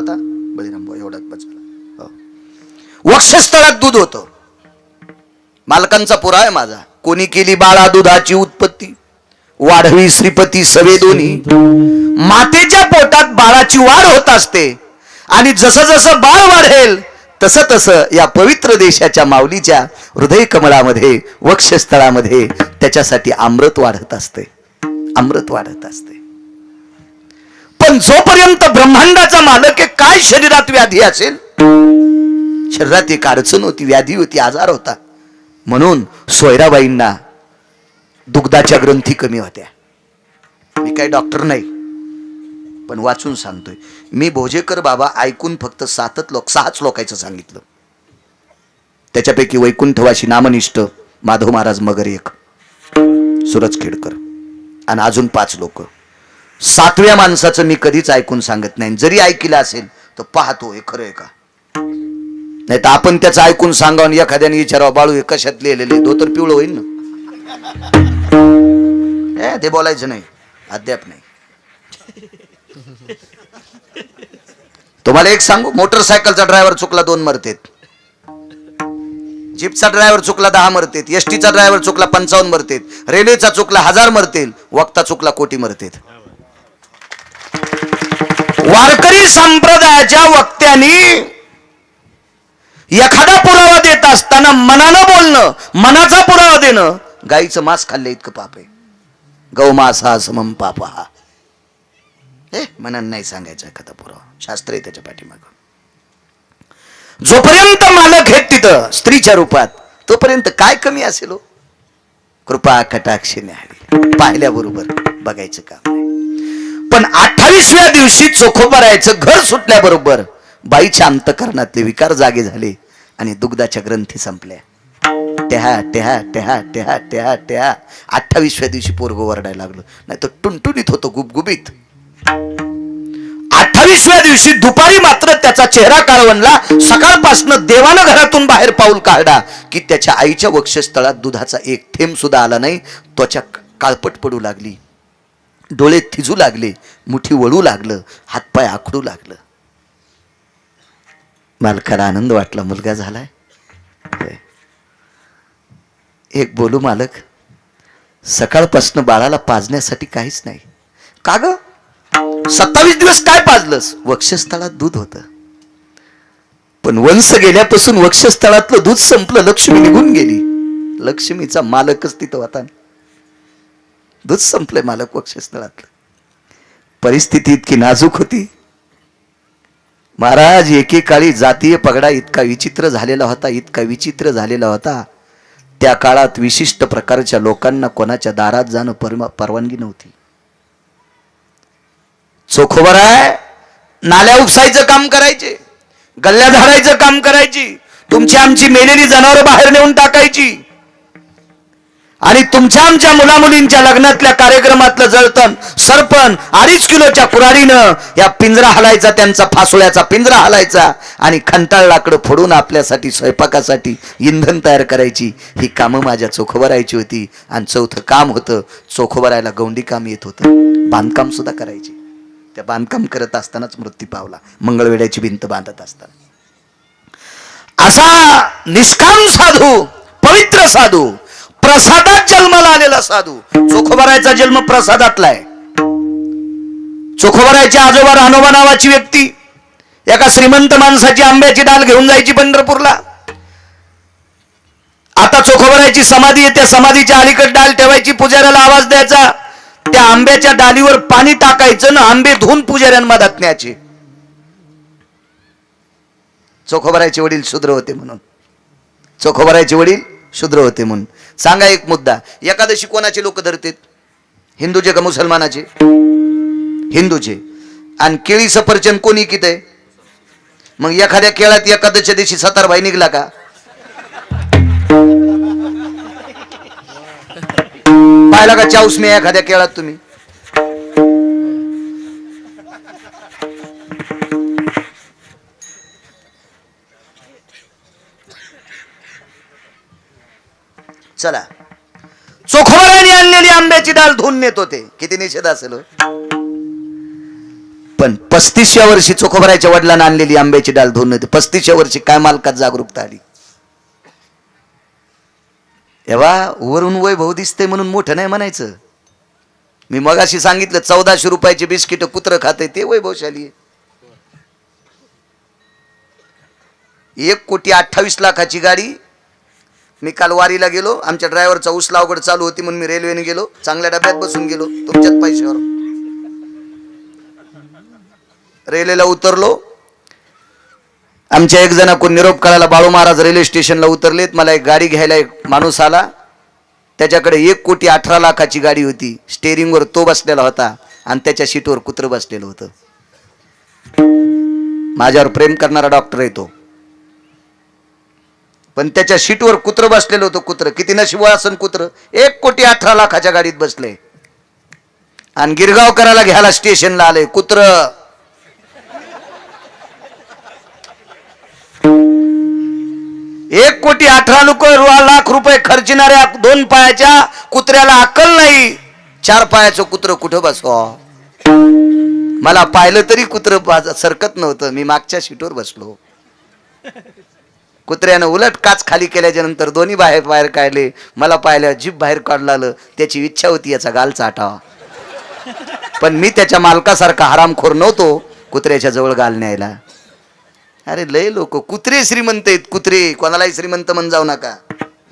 आता बळीराम भाऊ एवढाच बचावला हो. वक्षस्थळात दूध होतं. मालकांचा पुरा आहे माझा. कोणी केली बाळा दुधाची उत्पत्ती, वाढवी श्रीपती सवे दोन्ही. मातेच्या पोटात बाळाची वाढ होत असते आणि जसं जसं बाळ वाढेल तसं तसं या पवित्र देशाच्या माऊलीच्या हृदय कमळामध्ये वक्षस्थळामध्ये त्याच्यासाठी अमृत वाढत असते, अमृत वाढत असते. पण जोपर्यंत ब्रह्मांडाचा मालक आहे, काय शरीरात व्याधी असेल, शरीरात एक अडचण होती, व्याधी होती, आजार होता. म्हणून सोयराबाईंना दुग्धाच्या ग्रंथी कमी होत्या. मी काही डॉक्टर नाही, पण वाचून सांगतोय. मी भोजेकर बाबा ऐकून फक्त 6च लोकांचं सांगितलं. त्याच्यापैकी वैकुंठवासी नामनिष्ठ माधव महाराज मगर एक, सूरज खेडकर आणि अजून 5 लोक. 7व्या माणसाचं मी कधीच ऐकून सांगत नाही. जरी ऐकलं असेल तर पाहतो हे खरं आहे का, नाही तर आपण त्याचं ऐकून सांगावं आणि एखाद्याने विचारावं बाळू हे कशात लिहिलेले, धोतर पिवळं होईल ना. ते बोलायचं नाही, अद्याप नाही. तुम्हाला एक सांगू, मोटरसायकलचा ड्रायव्हर चुकला 2 मरतेत, जीपचा ड्रायव्हर चुकला 10 मरतेत, एसटीचा ड्रायव्हर चुकला 55 मरतेत, रेल्वेचा चुकला 1000 मरतेल, वक्ता चुकला कोटी मरतेत. वारकरी संप्रदायाच्या वक्त्यांनी एखादा पुरावा देत असताना मनानं बोलणं, मनाचा पुरावा देणं. गाईचं मांस खाल्लं इतकं पाप आहे. गौमास हा समम पाप हा. मनानं नाही सांगायचं एखादा पुरावा, शास्त्र आहे त्याच्या पाठीमाग. जोपर्यंत मालक आहेत तिथं स्त्रीच्या रूपात, तोपर्यंत काय कमी असेल हो. कृपा कटाक्षेने हवी, पाहिल्याबरोबर बघायचं काम नाही. पण 28व्या दिवशी चोखोबारायचं घर सुटल्याबरोबर बाईच्या अंतकरणातले विकार जागे झाले आणि दुग्धाच्या ग्रंथी संपल्या. टेहा टेहा टेहा टेहा टेहा टेहा. 28व्या दिवशी पोरगं वरडायला लागलं, नाही तर टुनटुनीत होतं, गुबगुबीत. 28व्या दिवशी दुपारी मात्र त्याचा चेहरा काळवणला. सकाळपासून देवानं घरातून बाहेर पाऊल काढला की त्याच्या आईच्या वक्षस्थळात दुधाचा एक थेंब सुद्धा आला नाही. त्वचा काळपट पडू लागली, डोळे थिजू लागले, मुठी वळू लागलं, हातपाय आखडू लागलं. मालकाला आनंद वाटला, मुलगा झालाय. एक बोलू मालक, सकाळपासून बाळाला पाजण्यासाठी काहीच नाही. का ग 27 दिवस काय पाजलंस? वक्षस्थळात दूध होतं, पण वंश गेल्यापासून वक्षस्थळातलं दूध संपलं, लक्ष्मी निघून गेली. लक्ष्मीचा मालकच तिथं होता, दूध संपलंय मालक वक्षस्थळातलं. परिस्थिती इतकी नाजूक होती महाराज. एकेकाळी जातीय पगडा इतका विचित्र झालेला होता, इतका विचित्र झालेला होता. त्या काळात विशिष्ट प्रकारच्या लोकांना कोणाच्या दारात जाणं परवानगी नव्हती. चोखोबराय नाल्या उपसायचं काम करायचे, गल्ल्या झाडायचं काम करायची, तुमची आमची मेलेली जनावरं बाहेर नेऊन टाकायची आणि तुमच्या आमच्या मुलामुलींच्या लग्नातल्या कार्यक्रमातलं जळतण सरपण 2.5 किलोच्या कुऱ्हाडीनं या पिंजरा हलायचा, त्यांचा फासोळ्याचा पिंजरा हलायचा आणि खंटाळ लाकडं फोडून आपल्यासाठी स्वयंपाकासाठी इंधन तयार करायची. ही कामं माझ्या चोखोबरायची होती. आणि 4थं काम होतं, चोखोबरायला गौंडी काम येत होतं, बांधकाम सुद्धा करायचे. त्या बांधकाम करत असतानाच मृत्यू पावला, मंगळवेड्याची भिंत बांधत असताना. असा निष्काम साधू, पवित्र साधू, प्रसादात जन्माला आलेला साधू. चोखोबारायचा जन्म प्रसादातला आहे. चोखोबारायचे आजोबा रानोबा नावाची व्यक्ती एका श्रीमंत माणसाची आंब्याची डाल घेऊन जायची पंढरपूरला. आता चोखोबारायची समाधी आहे, त्या समाधीच्या अलीकडे डाल ठेवायची, पुजाऱ्याला आवाज द्यायचा, त्या आंब्याच्या डालीवर पाणी टाकायचं ना आंबे धुवून पुजाऱ्यांमधात न्यायचे. चोखोबारायचे वडील शूद्र होते म्हणून, चोखोबारायचे वडील शूद्र होते म्हणून. सांगा एक मुद्दा, एकादशी कोणाचे लोक धरतात? हिंदूचे का मुसलमानाचे? हिंदूचे. आणि केळी सफरचंद कोणी किती आहे? मग एखाद्या केळात एकादशीच्या दिवशी 17 भाई निघला का? पाहिला का चाऊस मी एखाद्या केळात तुम्ही? चला, चोखोबाराने आणलेली आंब्याची डाल धुवून नेत होते. किती निषेध असेल. पण 35व्या वर्षी चोखोबराच्या वडिलांना आणलेली आंब्याची डाल धुवून होती. 35व्या वर्षी काय मालकात जागरूकता आली. एव्हा वरून वैभव दिसते म्हणून मोठं नाही म्हणायचं. मी मगाशी सांगितलं 1400 रुपयाची बिस्किट कुत्र खाते ते वैभवशाली आहे. 1,28,00,000ची गाडी. मी काल वारीला गेलो, आमच्या ड्रायव्हरचा उसला अवघड चालू होती म्हणून मी रेल्वेने गेलो, चांगल्या डब्यात बसून गेलो तुमच्याच पैशावर. रेल्वेला उतरलो, आमच्या एक जण कोण निरोप कळाला, बाळू महाराज रेल्वे स्टेशनला उतरलेत. मला एक गाडी घ्यायला एक माणूस आला, त्याच्याकडे 1,18,00,000ची गाडी होती. स्टेअरिंगवर तो बसलेला होता आणि त्याच्या सीटवर कुत्र बसलेलं होतं. माझ्यावर प्रेम करणारा डॉक्टर आहे तो, पण त्याच्या सीटवर कुत्र बसलेलं होतं. कुत्र किती नशिबवाळ असन कुत्र. 1,18,00,000च्या गाडीत बसले आणि गिरगावकराला घ्यायला स्टेशनला आले. कुत्र 1,18,00,000 रुपये खर्चणाऱ्या 2 पायाच्या कुत्र्याला अक्कल नाही 4 पायाचं कुत्र कुठं बसवा. मला पाहिलं तरी कुत्र सरकत नव्हतं. मी मागच्या सीटवर बसलो. कुत्र्यानं उलट काच खाली केल्याच्या नंतर दोन्ही बाहेर काढले. मला पाहिलं जीभ बाहेर काढलं. त्याची इच्छा होती याचा गाल चाटावा, पण मी त्याच्या मालकासारखा हरामखोर नव्हतो कुत्र्याच्या जवळ गाल न्यायला. अरे लय लोक कुत्रे श्रीमंत आहेत. कुत्रे कोणालाही श्रीमंत म्हण जाऊ नका.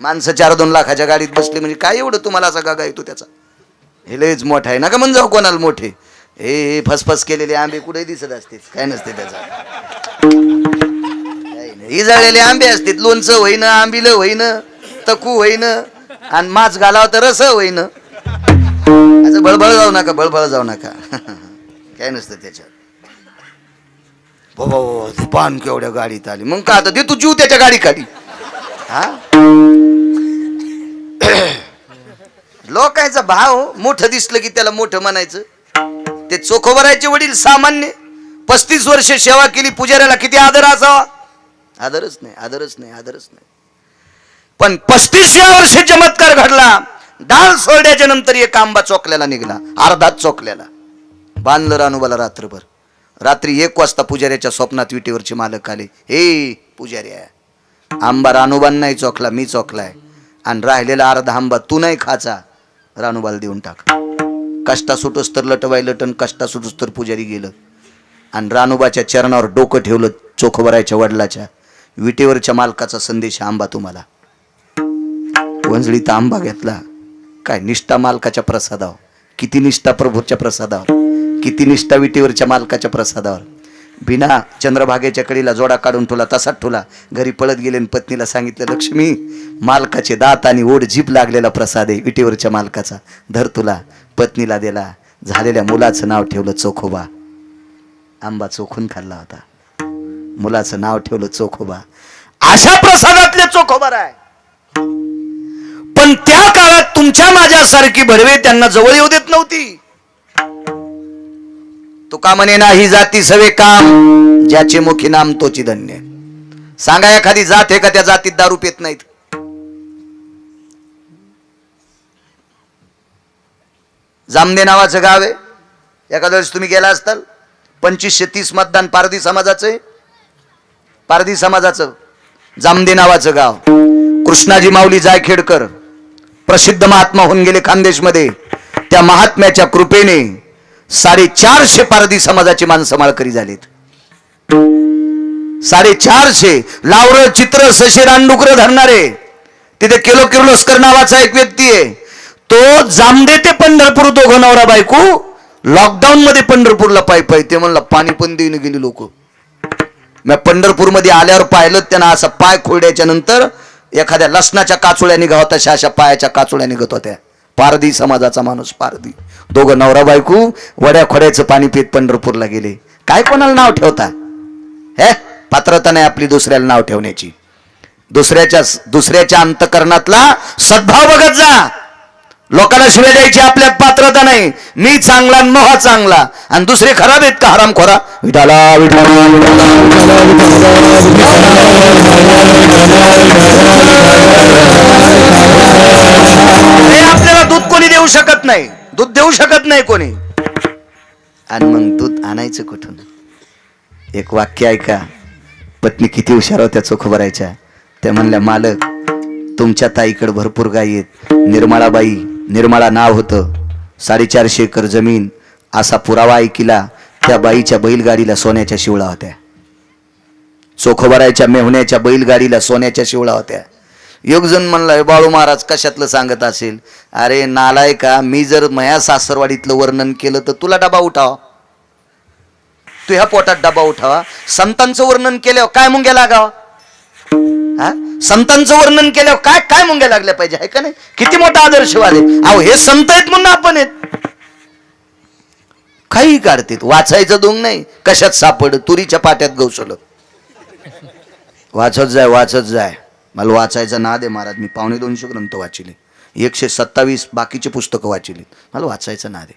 माणसं 4-2 लाखाच्या गाडीत बसले म्हणजे काय एवढं तुम्हाला असा गागा येतो त्याचा. हे लयच मोठा आहे नका म्हण जाऊ कोणाला मोठे. हे फसफस केलेले आंबे कुठे दिसत असते, काय नसते त्याचा. इजाळलेले आंबे असतात, लोणचं होईन, आंबिलं होईन, तकू होईन आणि माछ घालावं तर रस होईन. असं बळबळ जाऊ नका, बळबळ जाऊ नका. काय नसतं त्याच्यात. बाबा पान केवढ्या गाडीत आली मग का आता दे तू जीव त्याच्या गाडी खाली. हा लोकांचा भाव मोठं दिसलं की त्याला मोठं म्हणायचं. ते चोखोबराचे वडील सामान्य 35 वर्ष सेवा केली. पुजाऱ्याला किती आदर असावा. आदरच नाही, आदरच नाही, आदरच नाही. पण 35व्या वर्षी चमत्कार घडला. डाल सोडल्याच्या नंतर एक आंबा चोकल्याला निघला, अर्धात चोकल्याला. बांधलं रानूबाला रात्रभर. रात्री 1 वाजता पुजाऱ्याच्या स्वप्नात विटेवरचे मालक आले. हे पुजाऱ्या, आंबा रानूबान नाही चोकला, मी चोकलाय आणि राहिलेला अर्धा आंबा तू नाही खाचा, रानूबाला देऊन टाक. कष्टा सुटोस तर लटवाय लटन, कष्टा सुटोस तर पुजारी गेलं आणि रानूबाच्या चरणावर डोकं ठेवलं. चोखोबराच्या वडिलाच्या विटेवरच्या मालकाचा संदेश आंबा तुम्हाला. वंजळीत आंबा घेतला. काय निष्ठा मालकाच्या प्रसादावर, किती निष्ठा प्रभूच्या प्रसादावर, किती निष्ठा विटेवरच्या मालकाच्या प्रसादावर. बिना चंद्रभागेच्या कडीला जोडा काढून ठेवला, तसाच ठेवला. घरी पळत गेले आणि पत्नीला सांगितलं, लक्ष्मी मालकाचे दात आणि ओढ जीभ लागलेला प्रसाद आहे विटेवरच्या मालकाचा, धर तुला. पत्नीला दिला. झालेल्या मुलाचं नाव ठेवलं चोखोबा. आंबा चोखून खाल्ला होता, मुलाचं नाव ठेवलं चोखोबा. अशा प्रसादातले चोखोबा आहे. पण त्या काळात तुमच्या माझ्यासारखी भडवे त्यांना जवळ येऊ देत नव्हती. तुका म्हणे नाही जाती सवे काम, ज्याचे मुखी नाम तोची धन्य. सांगा एखादी जात आहे का त्या जातीत दारू पित नाहीत. जामदे नावाचं गाव आहे. एखाद्या वेळेस तुम्ही गेला असताल. 2530 मतदान पारधी समाजाचं आहे. पारधी समाजाचं जामदे नावाचं गाव. कृष्णाजी माऊली जायखेडकर प्रसिद्ध महात्मा होऊन गेले खानदेशमध्ये. त्या महात्म्याच्या कृपेने 450 पारधी समाजाची माणसं माळकरी झालीत. 450 लावरं चित्र सशे रानडुकर धरणारे. तिथे किर्लोस्कर नावाचा एक व्यक्ती आहे. तो जामदे ते पंढरपूर दोघं नवरा बायको लॉकडाऊन मध्ये पंढरपूरला पायी. ते म्हणला पाणी पण देऊन गेली लोक. मी पंढरपूर मध्ये आल्यावर पाहिलं त्यांना असं पाय खोड्याच्या नंतर एखाद्या लसणाच्या काचुळ्या निघावत अशा पायाच्या काचुळ्या निघत होत्या. पारधी समाजाचा माणूस पारधी. दोघं नवरा बायको वड्या खोड्याचं पाणी पित पंढरपूरला गेले. काय कोणाला नाव ठेवता. हे पात्रता नाही आपली दुसऱ्याला नाव ठेवण्याची. दुसऱ्याच्या अंतकरणातला सद्भाव बघत जा. लोकांना शिव्या द्यायची आपल्यात पात्रता नाही. मी चांगला आणि मोहा चांगला आणि दुसरे खराब आहेत का हरामखोरा. विठाला आपल्याला दूध कोणी देऊ शकत नाही. दूध देऊ शकत नाही कोणी. आणि मग दूध आणायचं कुठून? एक वाक्य ऐका, पत्नी किती हुशार होत्या चोखोबरायच्या. त्या म्हणल्या, मालक तुमच्या ताईकडे भरपूर गायी आहेत. निर्मळाबाई, निर्मळा नाव होतं, 450 एकर जमीन. असा पुरावा ऐकिला, त्या बाईच्या बैलगाडीला सोन्याच्या शिवळा होत्या. चोखोबरायच्या मेहुण्याच्या बैलगाडीला सोन्याच्या शिवळा होत्या. योगजण म्हणला, बाळू महाराज कशातलं सांगत असेल? अरे नालाय का, मी जर मया सासरवाडीतलं वर्णन केलं तर तुला डबा उठावा, तू ह्या पोटात डबा उठावा. संतांचं वर्णन केल्यावर काय मुंग्या लागावा? संतांचं वर्णन केल्यावर काय काय मुंग्या लागल्या पाहिजे, आहे का नाही? किती मोठा आदर्शवाद आहे. अहो हे संत आहेत म्हणून आपण आहेत. काही काढतात, वाचायचं दोंग नाही. कशात सापड, तुरीच्या पाट्यात गवसलं. वाचत जाय, वाचत जाय. मला वाचायचा नाद आहे महाराज. मी 250 ग्रंथ वाचिले, 127 बाकीचे पुस्तकं वाचिली. मला वाचायचा नाद आहे.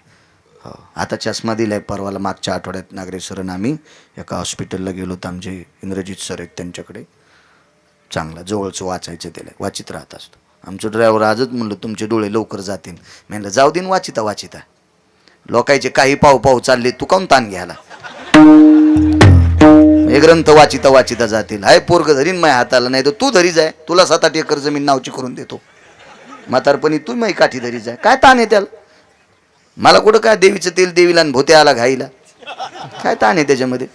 हो, आता चष्मा दिलाय. परवाला मागच्या आठवड्यात नागरेश्वरन आम्ही एका हॉस्पिटलला गेलो होतो. आमचे इंद्रजित सर आहेत, त्यांच्याकडे चांगला जवळचं वाचायचं दिलंय. वाचित राहत असतो. आमचं ड्रायव्हर आजच म्हणलं, तुमचे डोळे लवकर जातील. म्हणलं जाऊ दिन, वाचिता वाचिता. लोकांचे काही पाव पाव चालले, तू काऊन ताण घ्यायला? हे ग्रंथ वाचिता वाचिता जातील. हाय पोरग धरीन माझ्या हाताला, नाही तर तू धरी जाय. तुला 7-8 एकर जमीन नावची करून देतो. म्हातारपणी तू माही काठी धरी जाय. काय ताण आहे त्याला? मला कुठं काय देवीचं तेल देवीला आणि भोते आला घाईला, काय ताण आहे त्याच्यामध्ये?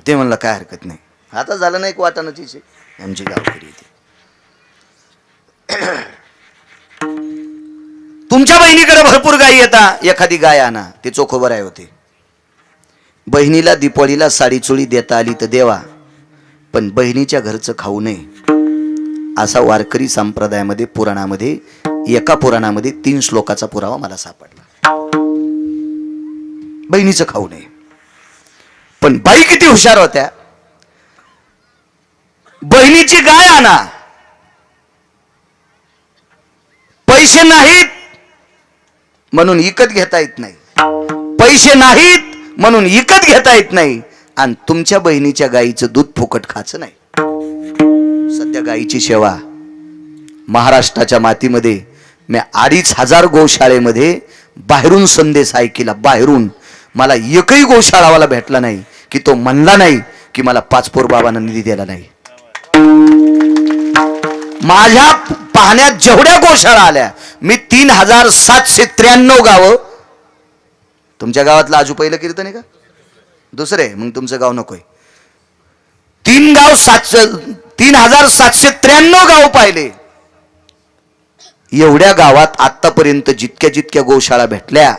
ते म्हणलं काय हरकत नाही. आता झालं नाही, एक वाटाणाची आमची गावकरी येते. तुमच्या बहिणीकडे भरपूर गायी येतात, एखादी गाय आणा. ते चोखोबराय होते. बहिणीला दिपाळीला साडी चोळी देता आली तर देवा, पण बहिणीच्या घरचं खाऊ नये. असा वारकरी संप्रदायामध्ये, पुराणामध्ये, एका पुराणामध्ये 3 श्लोकाचा पुरावा मला सापडला. बहिणीचं खाऊ नये. पण बाई किती हुशार होत्या. बहिणीची गाय आणा, पैसे नाहीत म्हणून विकत घेता येत नाही. पैसे नाहीत म्हणून विकत घेता येत नाही. आणि तुमच्या बहिणीच्या गाईचं दूध फुकट खायचं नाही. सध्या गाईची सेवा महाराष्ट्राच्या मातीमध्ये मी 2500 गोशाळेमध्ये बाहेरून संदेश ऐकला. बाहेरून मला एकही गोशाळावाला भेटला नाही की तो म्हणला नाही की मला पाचपोर बाबांना निधी दिला नाही. माझ्या पाहण्यात जेवढ्या गोशाळा आल्या, मी 3793 गावं. तुमच्या गावातलं आजू पहिलं कीर्तन आहे का? दुसरे? मग तुमचं गाव नकोय. 3793 गाव पाहिले. एवढ्या गावात आतापर्यंत जितक्या जितक्या गोशाळा भेटल्या,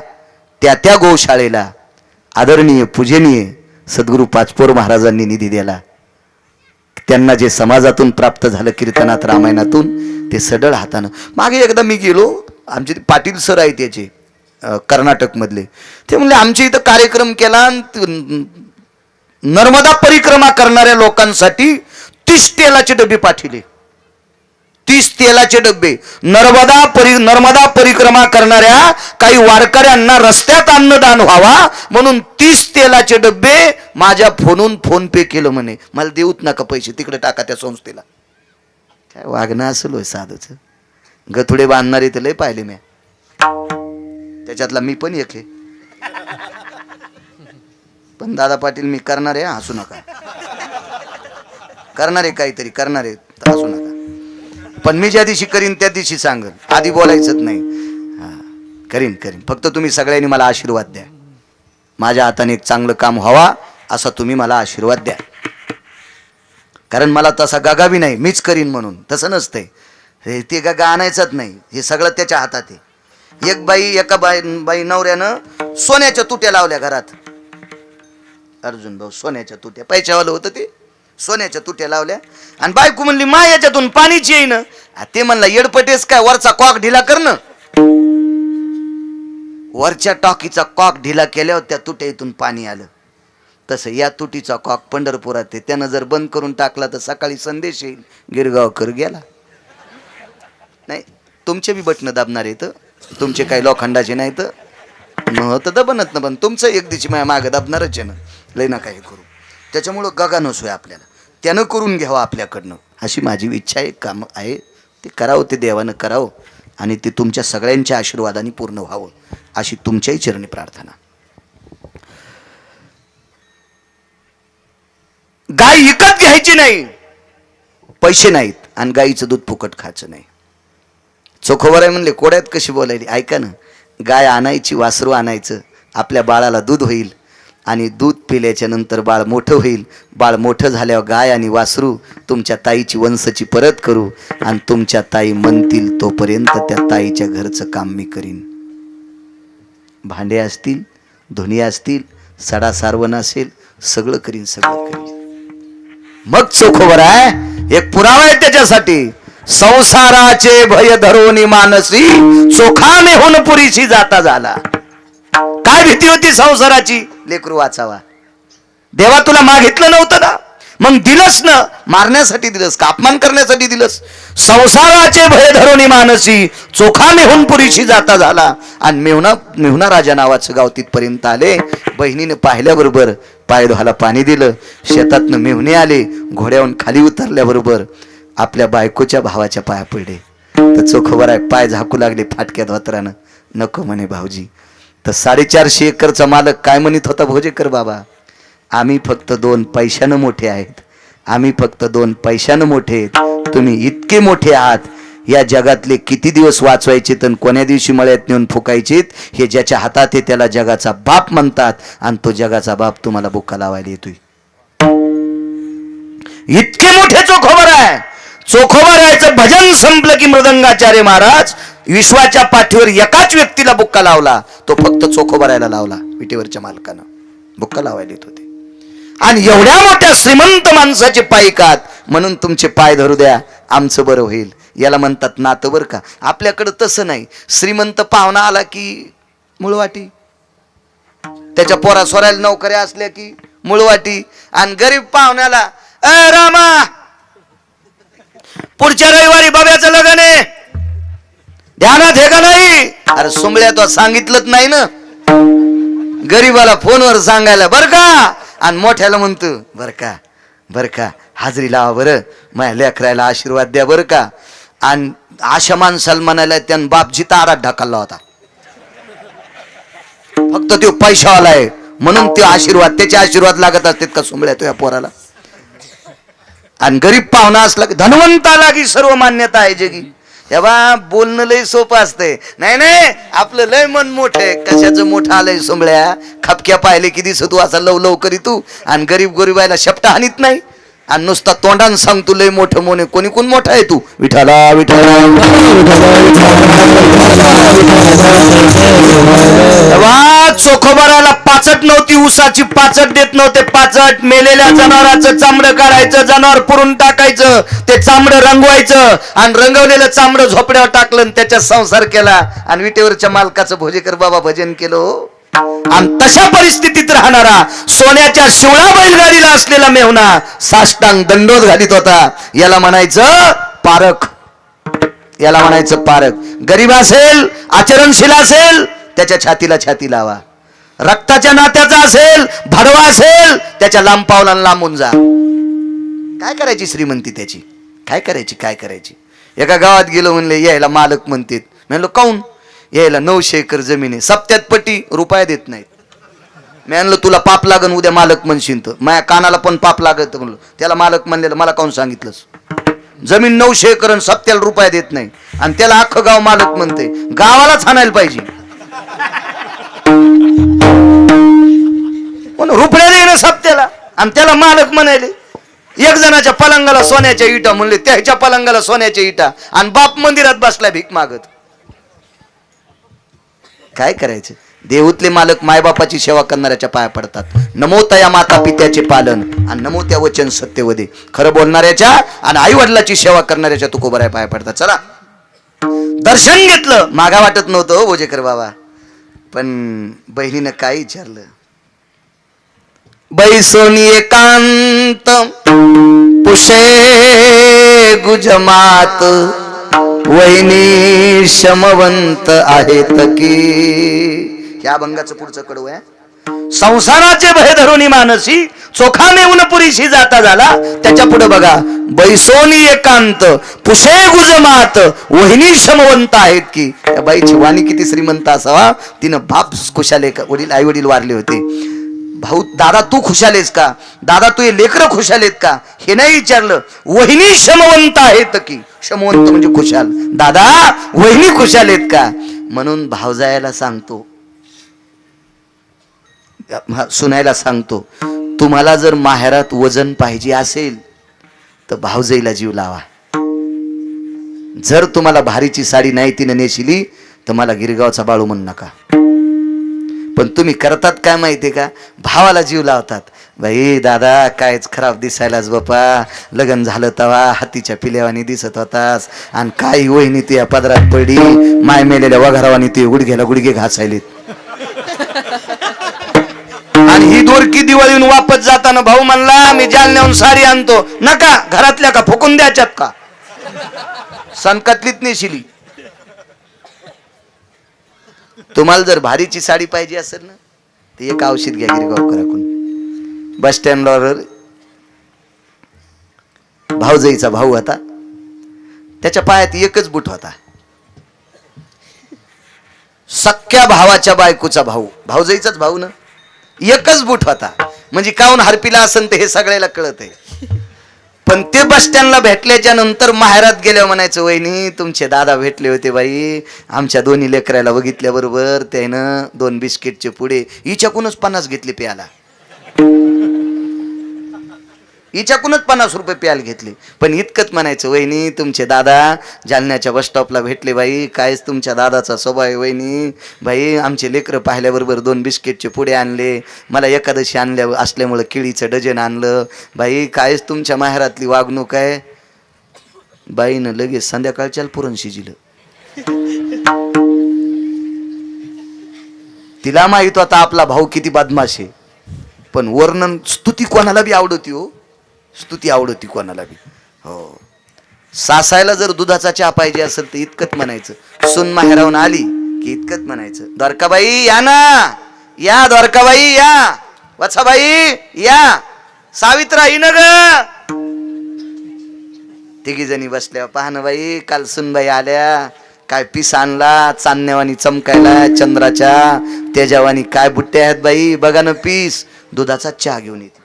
त्या गोशाळेला आदरणीय पूजनीय सद्गुरू पाचपोर महाराजांनी निधी दिला. त्यांना जे समाजातून प्राप्त झालं, कीर्तनात, रामायणातून, ते सडळ हातानं. मागे एकदा मी गेलो, आमचे पाटील सर आहेत याचे, कर्नाटक मधले. ते म्हणले आमच्या इथं कार्यक्रम केला, नर्मदा परिक्रमा करणाऱ्या लोकांसाठी 30 तेलाचे डबे पाठवले. 30 तेलाचे डबे. नर्मदा परिक्रमा करणाऱ्या काही वारकऱ्यांना रस्त्यात अन्नदान व्हावा म्हणून 30 तेलाचे डबे माझ्या फोनून फोन पे केलं म्हणे. मला देऊत नका पैसे, तिकडे टाका त्या संस्थेला. काय वागणं असेल होय साधूच. गथुडे बांधणारे तर लय पाहिले मी, त्याच्यातला मी पण एक आहे. पण दादा पाटील मी करणार आहे, हसू नका. करणार आहे काहीतरी, करणार आहे तर हसू नका. पण मी ज्या दिवशी करीन त्या दिवशी सांगेल, आधी बोलायचंच नाही. करीन. फक्त तुम्ही सगळ्यांनी मला आशीर्वाद द्या. माझ्या हाताने एक चांगलं काम व्हावा असा तुम्ही मला आशीर्वाद द्या. कारण मला तसा गागा बी नाही, मीच करीन म्हणून. तसं नसतंय. ते गागा आणायचंच नाही, हे सगळं त्याच्या हातात आहे. एका बाई नवऱ्यानं सोन्याच्या तुट्या लावल्या घरात. अर्जुन भाऊ सोन्याच्या तुट्या, पैशावालं होतं ते, सोन्याच्या तुट्या लावल्या. आणि बायको म्हणली मा याच्यातून पाणीच येईन. ते म्हणला येडपटेस काय, वरचा कॉक ढिला कर ना. वरच्या टाकीचा कॉक ढिला केल्यावर त्या तुट्यातून पाणी आलं. तसं या तुटीचा कॉक पंढरपुरात आहे, त्यानं जर बंद करून टाकला तर सकाळी संदेश येईल, गिरगावकर गेला. नाही, तुमचे बी बटणं दाबणार आहेत, तुमचे काही लोखंडाचे नाही तर तर दबनत ना. पण तुमचं एक दिवशी माझ्या मागं दाबणारच आहे ना. लय ना काही करू. त्याच्यामुळं गगा नसोय आपल्याला, त्यानं करून घ्यावं आपल्याकडनं, अशी माझी इच्छा आहे. काम आहे ते करावं, ते देवानं करावं आणि ते तुमच्या सगळ्यांच्या आशीर्वादाने पूर्ण व्हावं, अशी तुमच्याही चरणी प्रार्थना. गाय विकत घ्यायची नाही, पैसे नाहीत, आणि गाईचं दूध फुकट खायचं नाही. चोखोबर आहे म्हणले. कोड्यात कशी बोलायली ऐका ना. गाय आणायची, वासरू आणायचं, आपल्या बाळाला दूध होईल, आणि दूध पिल्याच्या नंतर बाळ मोठं होईल. बाळ मोठं झाल्यावर गाय आणि वासरू तुमच्या ताईची वंशाची परत करू, आणि तुमच्या ताई म्हणतील तोपर्यंत त्या ताईच्या घरचं काम मी करीन. भांडे असतील, धुणी असतील, सडा सारवण असेल, सगळं करीन, सगळं करीन. मग चोखोबर आहे. एक पुरावा आहे त्याच्यासाठी. संसाराचे भय धरोनी मानसी, चोखा मेहून पुरीशी जाता झाला. काय भीती होती संसाराची? लेकरू वाचावा. देवा तुला मागितलं नव्हतं ना, मग दिलंस ना. मारण्यासाठी दिलंस का अपमान करण्यासाठी दिलंस? संसाराचे भय धरोनी मानसी, चोखा मेहून पुरीशी जाता झाला. आणि मेहुणा राजा नावाचं गाव तिथपर्यंत आले. बहिणीने पाहिल्याबरोबर पाय धुवायला पाणी दिलं. शेतातनं मेहुणे आले. घोड्यावरून खाली उतरल्याबरोबर आपल्या बायकोच्या भावाच्या पाया पडले. तर चोखोबर आहे, पाय झाकू लागले फाटक्या धोतरानं. नको म्हणे भाऊजी. तर 450 एकरचा मालक काय म्हणत होता? भोजेकर बाबा, आम्ही फक्त 2 पैशानं मोठे आहेत, आम्ही फक्त 2 पैशानं मोठे आहेत. तुम्ही इतके मोठे आहात, या जगातले किती दिवस वाचवायचे तर कोण्या दिवशी मळ्यात नेऊन फुकायचे, हे ज्याच्या हातात आहे त्याला जगाचा बाप म्हणतात. आणि तो जगाचा बाप तुम्हाला बुक्का लावायला येतोय. इतके मोठे चोखोबर आहे. चोखोबरायचं भजन संपलं की मृदंगाचार्य महाराज विश्वाच्या पाठीवर एकाच व्यक्तीला बुक्का लावला. तो फक्त चोखोबरायला लावला. विटेवरच्या मालकानं बुक्का लावायला येत होते. आणि एवढ्या मोठ्या श्रीमंत माणसाचे पायकात, म्हणून तुमचे पाय धरू द्या, आमचं बरं होईल. याला म्हणतात नातं. बरं का, आपल्याकडं तसं नाही. श्रीमंत पाहुणा आला की मुळवाटी, त्याच्या पोरा सोरायला नोकऱ्या असल्या की मुळवाटी, आणि गरीब पाहुण्याला अ रामा पुढच्या रविवारी बाब्याचं लग्न आहे, ध्यानात हे का नाही? अरे सुंबळ्या तो सांगितलंच नाही ना. गरीबाला फोनवर सांगायला बरं का, आणि मोठ्याला म्हणतो बरं का, बरं का, हाजरी लावा बरं, माझ्या लेकरायला आशीर्वाद द्या बरं का. आणि अशा माणसाला म्हणायला त्यानं बापजी तारात ढकलला होता. फक्त तो पैशावाला आहे म्हणून ते आशीर्वाद, त्याचे आशीर्वाद लागत असतात का सुंबळ्या तुझ्या पोराला? आणि गरीब पाहुणा असला की धनवंताला की सर्व मान्यता आहे जगी. तेव्हा बोलणं लय सोपं असतंय. नाही नाही, आपलं लय मन मोठं आहे. कशाचं मोठं आलंय सुंबळ्या? खपक्या पाहिले की दिसत तू असा लव लव करी तू, आणि गरीब गरीबायला शपटा हानीत नाही, आणि नुसता तोंडान सांग तू लय मोठं मोने. कोणी कोण मोठा आहे तू? विठाला विठाला. चोखोबराला पाचट नव्हती, उसाची पाचट देत नव्हते. पाचट मेलेल्या जनावराचं चामडं काढायचं, जनावर पुरून टाकायचं, ते चामडं रंगवायचं, आणि रंगवलेलं चामडं झोपड्यावर टाकलं, त्याच्यात संसार केला. आणि विटेवरच्या मालकाचं भोजेकर बाबा भजन केलं. आणि तशा परिस्थितीत राहणारा सोन्याच्या शिवळा बैलगाडीला असलेला मेहुणा साष्टांग दंडोत घालीत होता. याला म्हणायचं पारख, याला म्हणायचं पारख. गरीब असेल, आचरणशील असेल, त्याच्या छातीला छाती लावा. रक्ताच्या नात्याचा असेल, भडवा असेल, त्याच्या लांब पावला लांबून जा. काय करायची श्रीमंती त्याची? काय करायची? काय करायची? एका गावात गेलो, म्हणले यायला मालक म्हणतात. म्हणलो काऊन? यायला 900 एकर जमीन आहे, सप्त्यात पट्टी, रुपया देत नाहीत. मी म्हणलं तुला पाप लागन, उद्या मालक म्हणशील तर. माझ्या कानाला पण पाप लागत म्हणलं. त्याला मालक म्हणलेलं मला काऊन सांगितलंस? जमीन 900 एकर आणि सप्त्याला रुपया देत नाही, आणि त्याला अख्खं गाव मालक म्हणते. गावालाच हाणायला पाहिजे. रुपया देणं सप्त्याला, आणि त्याला मालक म्हणाले. एक जणाच्या पलंगाला सोन्याच्या इटा म्हणले, त्याच्या पलंगाला सोन्याच्या इटा, आणि बाप मंदिरात बसला भीक मागत. काय करायचं? देऊतले मालक मायबापाची सेवा करणाऱ्याच्या पाया पडतात. नमो तया माता पित्याचे पालन, आणि नमो त्या वचन सत्यवदे. खरं बोलणाऱ्याच्या आणि आई वडिलाची सेवा करणाऱ्याच्या तुकोबराया पाया पडतात. चला, दर्शन घेतलं. मागा वाटत नव्हतं हो भोजेकर बाबा, पण बहिणीनं काय विचारलं? बैसोनी एकांत पुषे गुजमात, वहिनी शमवंत आहेत की. ह्या अभंगाचं पुढचं कडवं आहे. संसाराचे भय धरुनी मानसी, चोखा मेऊन पुरीशी जाता झाला. त्याच्या पुढे बघा, बैसोनी एकांत पुषे गुजमात, वहिनी शमवंत आहेत की. त्या बाईची वाणी किती श्रीमंत असावा. तिनं बाप कुशाले, वडील आई वडील वारले होते. भाऊ दादा तू खुशाल आहेस का, दादा तू हे लेकरं खुशाल आहेत का, हे नाही विचारलं. वहिनी क्षमवंत आहेत की, क्षमवंत म्हणजे खुशाल, दादा वहिनी खुशाल आहेत का. म्हणून भावजायाला सांगतो, सुनायला सांगतो, तुम्हाला जर माहेरात वजन पाहिजे असेल तर भावजाईला जीव लावा. जर तुम्हाला भारीची साडी नाही तिनं नेशिली तर मला गिरगावचा बाळू म्हणू नका. पण तुम्ही करतात काय माहितीये का, भावाला जीव लावतात. बाई दादा कायच खराब दिसायलाच बापा, लग्न झालं तवा हातीच्या पिल्यावानी दिसत होतास, आणि काही वहिनी तू या पदरात पडली, माय मेलेल्या वघारावानी तू गुडघ्याला गुडघे घासायलेत. आणि ही दोरकी दिवाळीहून वापस जाताना भाऊ म्हणला मी जालन्याहून साडी आणतो. नका, घरातल्या का फुकून द्याच्यात का, सनकातलीच नेशिली. तुम्हाला जर भारीची साडी पाहिजे असेल ना तर एक औषध घ्या गिरगावकराकडून. बस स्टँडवर भाऊजाईचा भाऊ होता, त्याच्या पायात एकच बूट होता. सख्या भावाच्या बायकोचा भाऊ, भाऊजाईचाच भाऊ ना, एकच बूट होता. म्हणजे काऊन हरपिला असेल ते हे सगळ्याला कळत आहे. पण ते बस स्टँडला भेटल्याच्या नंतर माहेरात गेल्यावर म्हणायचं, वहिनी तुमचे दादा भेटले होते बाई, आमच्या दोन्ही लेकराला बघितल्याबरोबर त्यानं 2 बिस्किटचे पुढे हिच्याकूनच 50 घेतले प्याला, हिच्याकूनच 50 रुपये प्याल घेतले. पण इतकंच म्हणायचं, वहिनी तुमचे दादा जालन्याच्या बस स्टॉपला भेटले बाई, कायच तुमच्या दादाचा स्वभाव आहे वहिनी, बाई आमचे लेकरं पाहिल्याबरोबर 2 बिस्किटचे पुढे आणले, मला एकादशी आणल्या असल्यामुळं केळीचं डझन आणलं, बाई कायच तुमच्या माहेरातली वागणूक आहे. बाईनं लगेच संध्याकाळच्याला पुरण शिजिलं. तिला माहित होता आपला भाऊ किती बदमाश आहे, पण वर्णन स्तुती कोणाला बी आवडती हो, स्तुती आवडती कोणाला बी. हो, सासायला जर दुधाचा चहा पाहिजे असेल तर इतकंच म्हणायचं. सून माहेरावून आली की इतकंच म्हणायचं, द्वारकाबाई या ना, या द्वारकाबाई या, वत्साबाई या, सावित्रा येईन ग. तिघी जणी बसल्या, पाहन बाई काल सुनबाई आल्या, काय पीस आणला चांदण्यावानी चमकायला चंद्राच्या, तेजावानी काय बुट्टे आहेत बाई, बघा ना पीस, दुधाचा चहा घेऊन येते.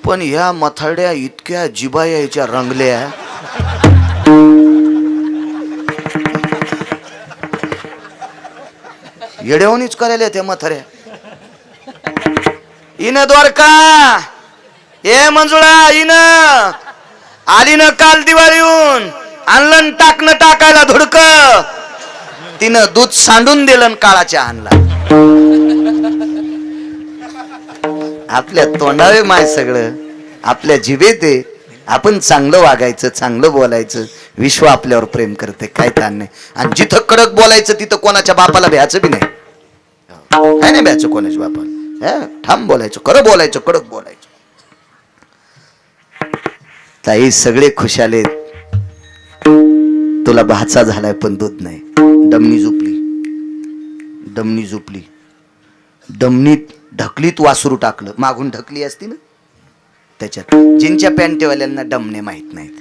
पण ह्या मथाड्या इतक्या जिबा यायच्या रंगल्या, येड्यावणीच करायला त्या मथाऱ्या. इन द्वारका ए मंजुळा इन आली न काल दिवाळीहून, आणलं टाकणं टाकायला धुडक, तिनं दूध सांडून दिलं काळाच्या आणला. आपल्या तोंडावे माय सगळं, आपल्या जिभेत आहे. आपण चांगलं वागायचं, चांगलं बोलायचं, विश्व आपल्यावर प्रेम करते, काय ताण नाही. आणि जिथं कडक बोलायचं तिथं कोणाच्या बापाला भ्यायचं बी नाही, काय नाही भ्यायचं कोणाच्या बापाला. ठाम बोलायचं, खरं बोलायचं, कडक बोलायचं. ताई सगळे खुशालेत, तुला भाचा झालाय पण दूध नाही. डमणी झोपली, डमणी झोपली, डमणीत ढकलीत वासरू टाकलं, मागून ढकली असती ना त्याच्यात. जिंच्या पॅन्टेवाल्यांना डमणे माहित नाहीत.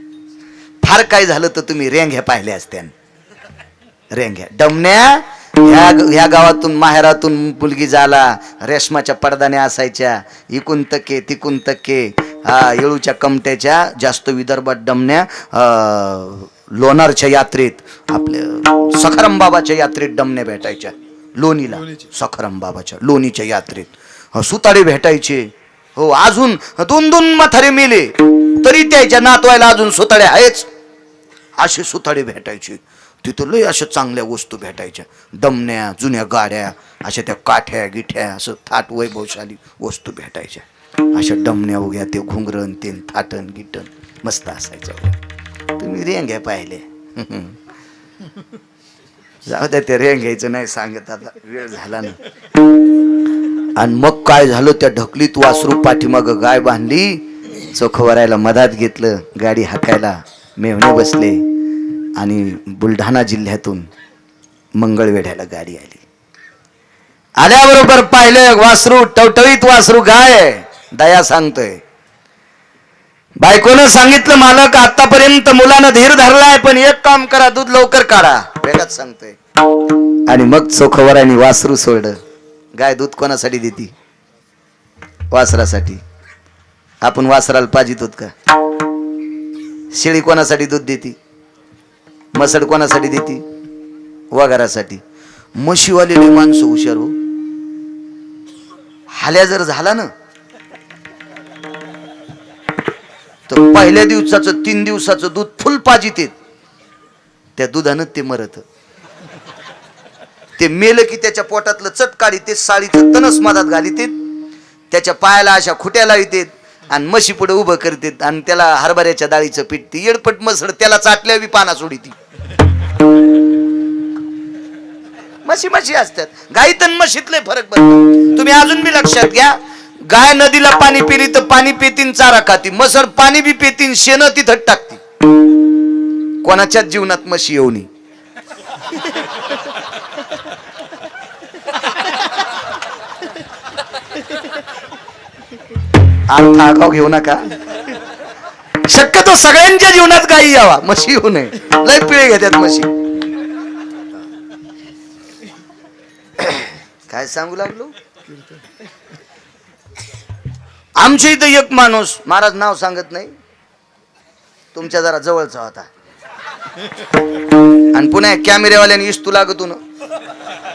फार काय झालं तर तुम्ही रेंघ्या पाहिल्या असत्या, रेंघ्या डमण्या. ह्या गावातून माहेरातून मुलगी झाला, रेशमाच्या पडदाने असायच्या, इकून तक्के तिकून तक्के, येळूच्या कमट्याच्या, जास्त विदर्भात डमण्या. लोणारच्या यात्रेत, आपल्या सखाराम बाबाच्या यात्रेत डमण्या भेटायच्या, लोणीला सखाराम बाबाच्या लोणीच्या यात्रेत सुताडे भेटायचे. हो, अजून 2-2 म्हातारे मेले तरी त्याच्या नातवायला अजून सुताडे आहेच, असे सुताडे भेटायचे. तिथं लय अशा चांगल्या वस्तू भेटायच्या, डमण्या, जुन्या गाड्या, अशा त्या काठ्या गिठ्या, असं थाट वैभवशाली वस्तू भेटायच्या. अशा डमण्या उग्या, ते घुंगरण ते थाटण गिटण मस्त असायचं. तुम्ही रेंग्या पाहिले, जाऊ द्या ते रेंग्याचं नाही सांगत, आता वेळ झाला ना. आणि मग काय झालं, त्या ढकलीत वासरू पाठीमाग गाय बांधली, चोखवरायला मधात घेतलं, गाडी हाकायला मेव्हणे बसले. आणि बुलढाणा जिल्ह्यातून मंगळवेढ्याला गाडी आली. आल्याबरोबर पाहिलं वासरू, टवटवीत वासरू गाय. दया सांगतोय, बायकोनं सांगितलं मालक आतापर्यंत मुलानं धीर धरलाय, पण एक काम करा, दूध लवकर काढा, वेगात सांगतोय. आणि मग चोखवराने वासरू सोडलं. गाय दूध कोणासाठी देते? वासरासाठी. आपण वासराला पाजित होत का? शेळी कोणासाठी दूध देते? मसड कोणासाठी देते? वगारासाठी. म्हशीवालेली माणसं हुशार हो. हाल्या जर झाला ना तर पहिल्या दिवसाचं 3 दिवसाचं दूध फुल पाजित येत. त्या दुधानं ते मरत. ते मेलं की त्याच्या पोटातलं चट काढी ते साळीचं तणस मधात घालीत, त्याच्या पायाला अशा खुट्या लावित आणि म्हशी पुढे उभं करतात आणि त्याला हरभऱ्याच्या डाळीचं पीठ. ती येडपट मसड त्याला चाटल्या बी पाना सोडीती. म्हशी असतात. गाईत आणि म्हशीतले फरक बदल तुम्ही अजून बी लक्षात घ्या. गाय नदीला पाणी पिली तर पाणी पेतीन, चारा खाती. मसड पाणी बी पेतीन, शेण तिथं टाकती. कोणाच्याच जीवनात म्हशी येऊ नये. अर्थ आगाव घेऊ नका. शक्यतो सगळ्यांच्या जीवनात गायी यावा, म्हशी येऊ नये. लय पिळे घेतात म्हशी. काय सांगू लागलो? आमच्या इथं एक माणूस, महाराज नाव सांगत नाही, तुमच्या जरा जवळचा होता आणि पुन्हा कॅमेरेवाल्याने इस्तू लागत ना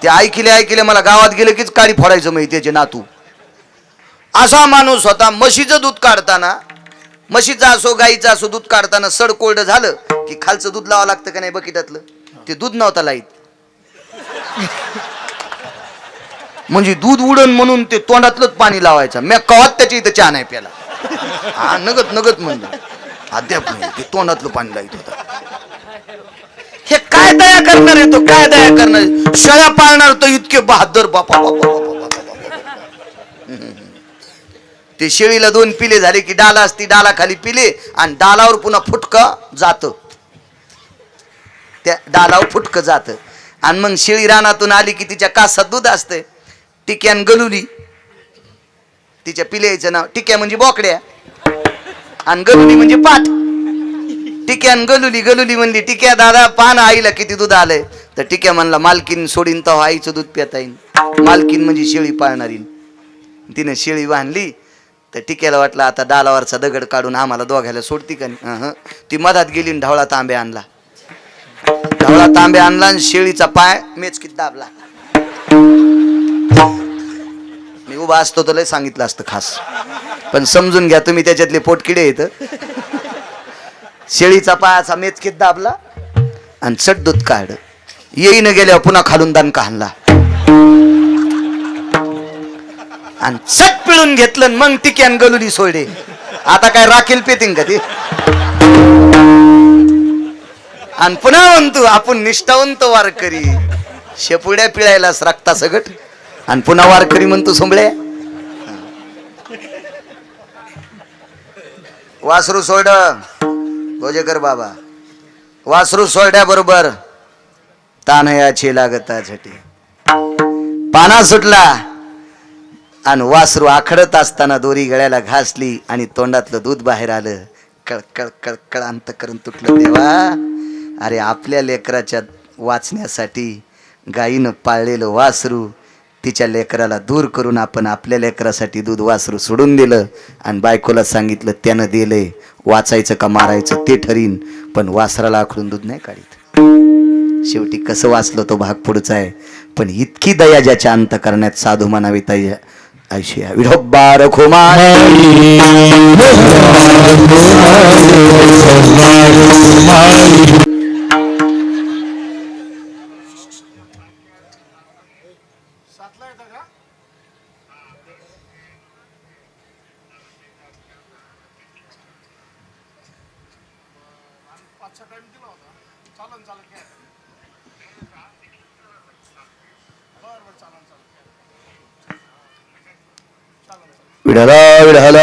ते ऐकले मला गावात गेले कीच काळी फोडायचं माहिती त्याचे नातू. असा माणूस होता. म्हशीचं दूध काढताना, म्हशीचं असो गाईचं असो, दूध काढताना सड कोरडं झालं की खालचं दूध लावावं लागतं का नाही बकिटातलं, ते दूध नव्हता लाईत. म्हणजे दूध उडन म्हणून ते तोंडातलंच पाणी लावायचं. मी कवात त्याच्या इथं चहा नाही प्याला. हा नगत म्हणलं अद्याप नाही, ते तोंडातलं पाणी लाईत होता. हे काय दया करणार आहे तो? काय दया करणार? शेळ्या पाळणार तो इतके बहादर बापा ते शेळीला 2 पिले झाले की डाला असती, डाला खाली पिले आणि डालावर पुन्हा फुटकं जात. त्या डालावर फुटकं जात आणि मग शेळी रानातून आली की तिच्या कासात दूध असते. टिक्यान गलुली, तिच्या पिल्याचं नाव टिक्या म्हणजे बोकड्या आणि गलुली म्हणजे पाठ. टिक्यान गलुली म्हणली, टिक्या दादा पान आईला किती दूध आलंय. तर टिक्या म्हणला, मालकीन सोडीन तर आईचं दूध पिता येईन. मालकीन म्हणजे शेळी पाळणारी. तिने शेळी बांधली तर टिक्याला वाटलं आता डालावरचा दगड काढून आम्हाला दोघायला सोडती का नाही. ती मधात गेली आणि ढवळा तांब्या आणला. आणि शेळीचा पाय मेचकीत दाबला. मी उभा असतो तर लय सांगितलं असतं खास, पण समजून घ्या तुम्ही, त्याच्यातले पोटकिडे येत. शेळीचा पायाचा मेचकीत दाबला आणि चट दूध काढ. येईन गेल्यावर पुन्हा खालून दानका हाणला आणि चट पिळून घेतलं. मग टिक्यान गलुली सोडे. आता काय राखेल पेतीन का ते? आणि पुन्हा म्हणतो आपण निष्ठावंत वारकरी, शेपुड्या पिळायलाच रक्ता सगट आणि पुन्हा वारकरी म्हणतो सोंबळ्या. वासरू सोड भोजेकर बाबा, वासरू सोडल्या बरोबर तानयाची लागता झटी. पाना सुटला आणि वासरू आखडत असताना दोरी गळ्याला घासली आणि तोंडातलं दूध बाहेर आलं. कळकळ कळकळ अंतकरण तुटलं. देवा, अरे आपल्या लेकराच्या वाचण्यासाठी गाईनं पाळलेलं वासरू तिच्या लेकराला दूर करून आपण आपल्या लेकरासाठी दूध वासरू सोडून दिलं आणि बायकोला सांगितलं त्यानं दिलंय, वाचायचं का मारायचं ते ठरीन, पण वासराला आखडून दूध नाही काढीत. शेवटी कसं वाचलं तो भाग पुढचा आहे. पण इतकी दया ज्याच्या अंत करण्यात साधू म्हणावी ताई ऐशिया विढोबार खुमार. विढला विढला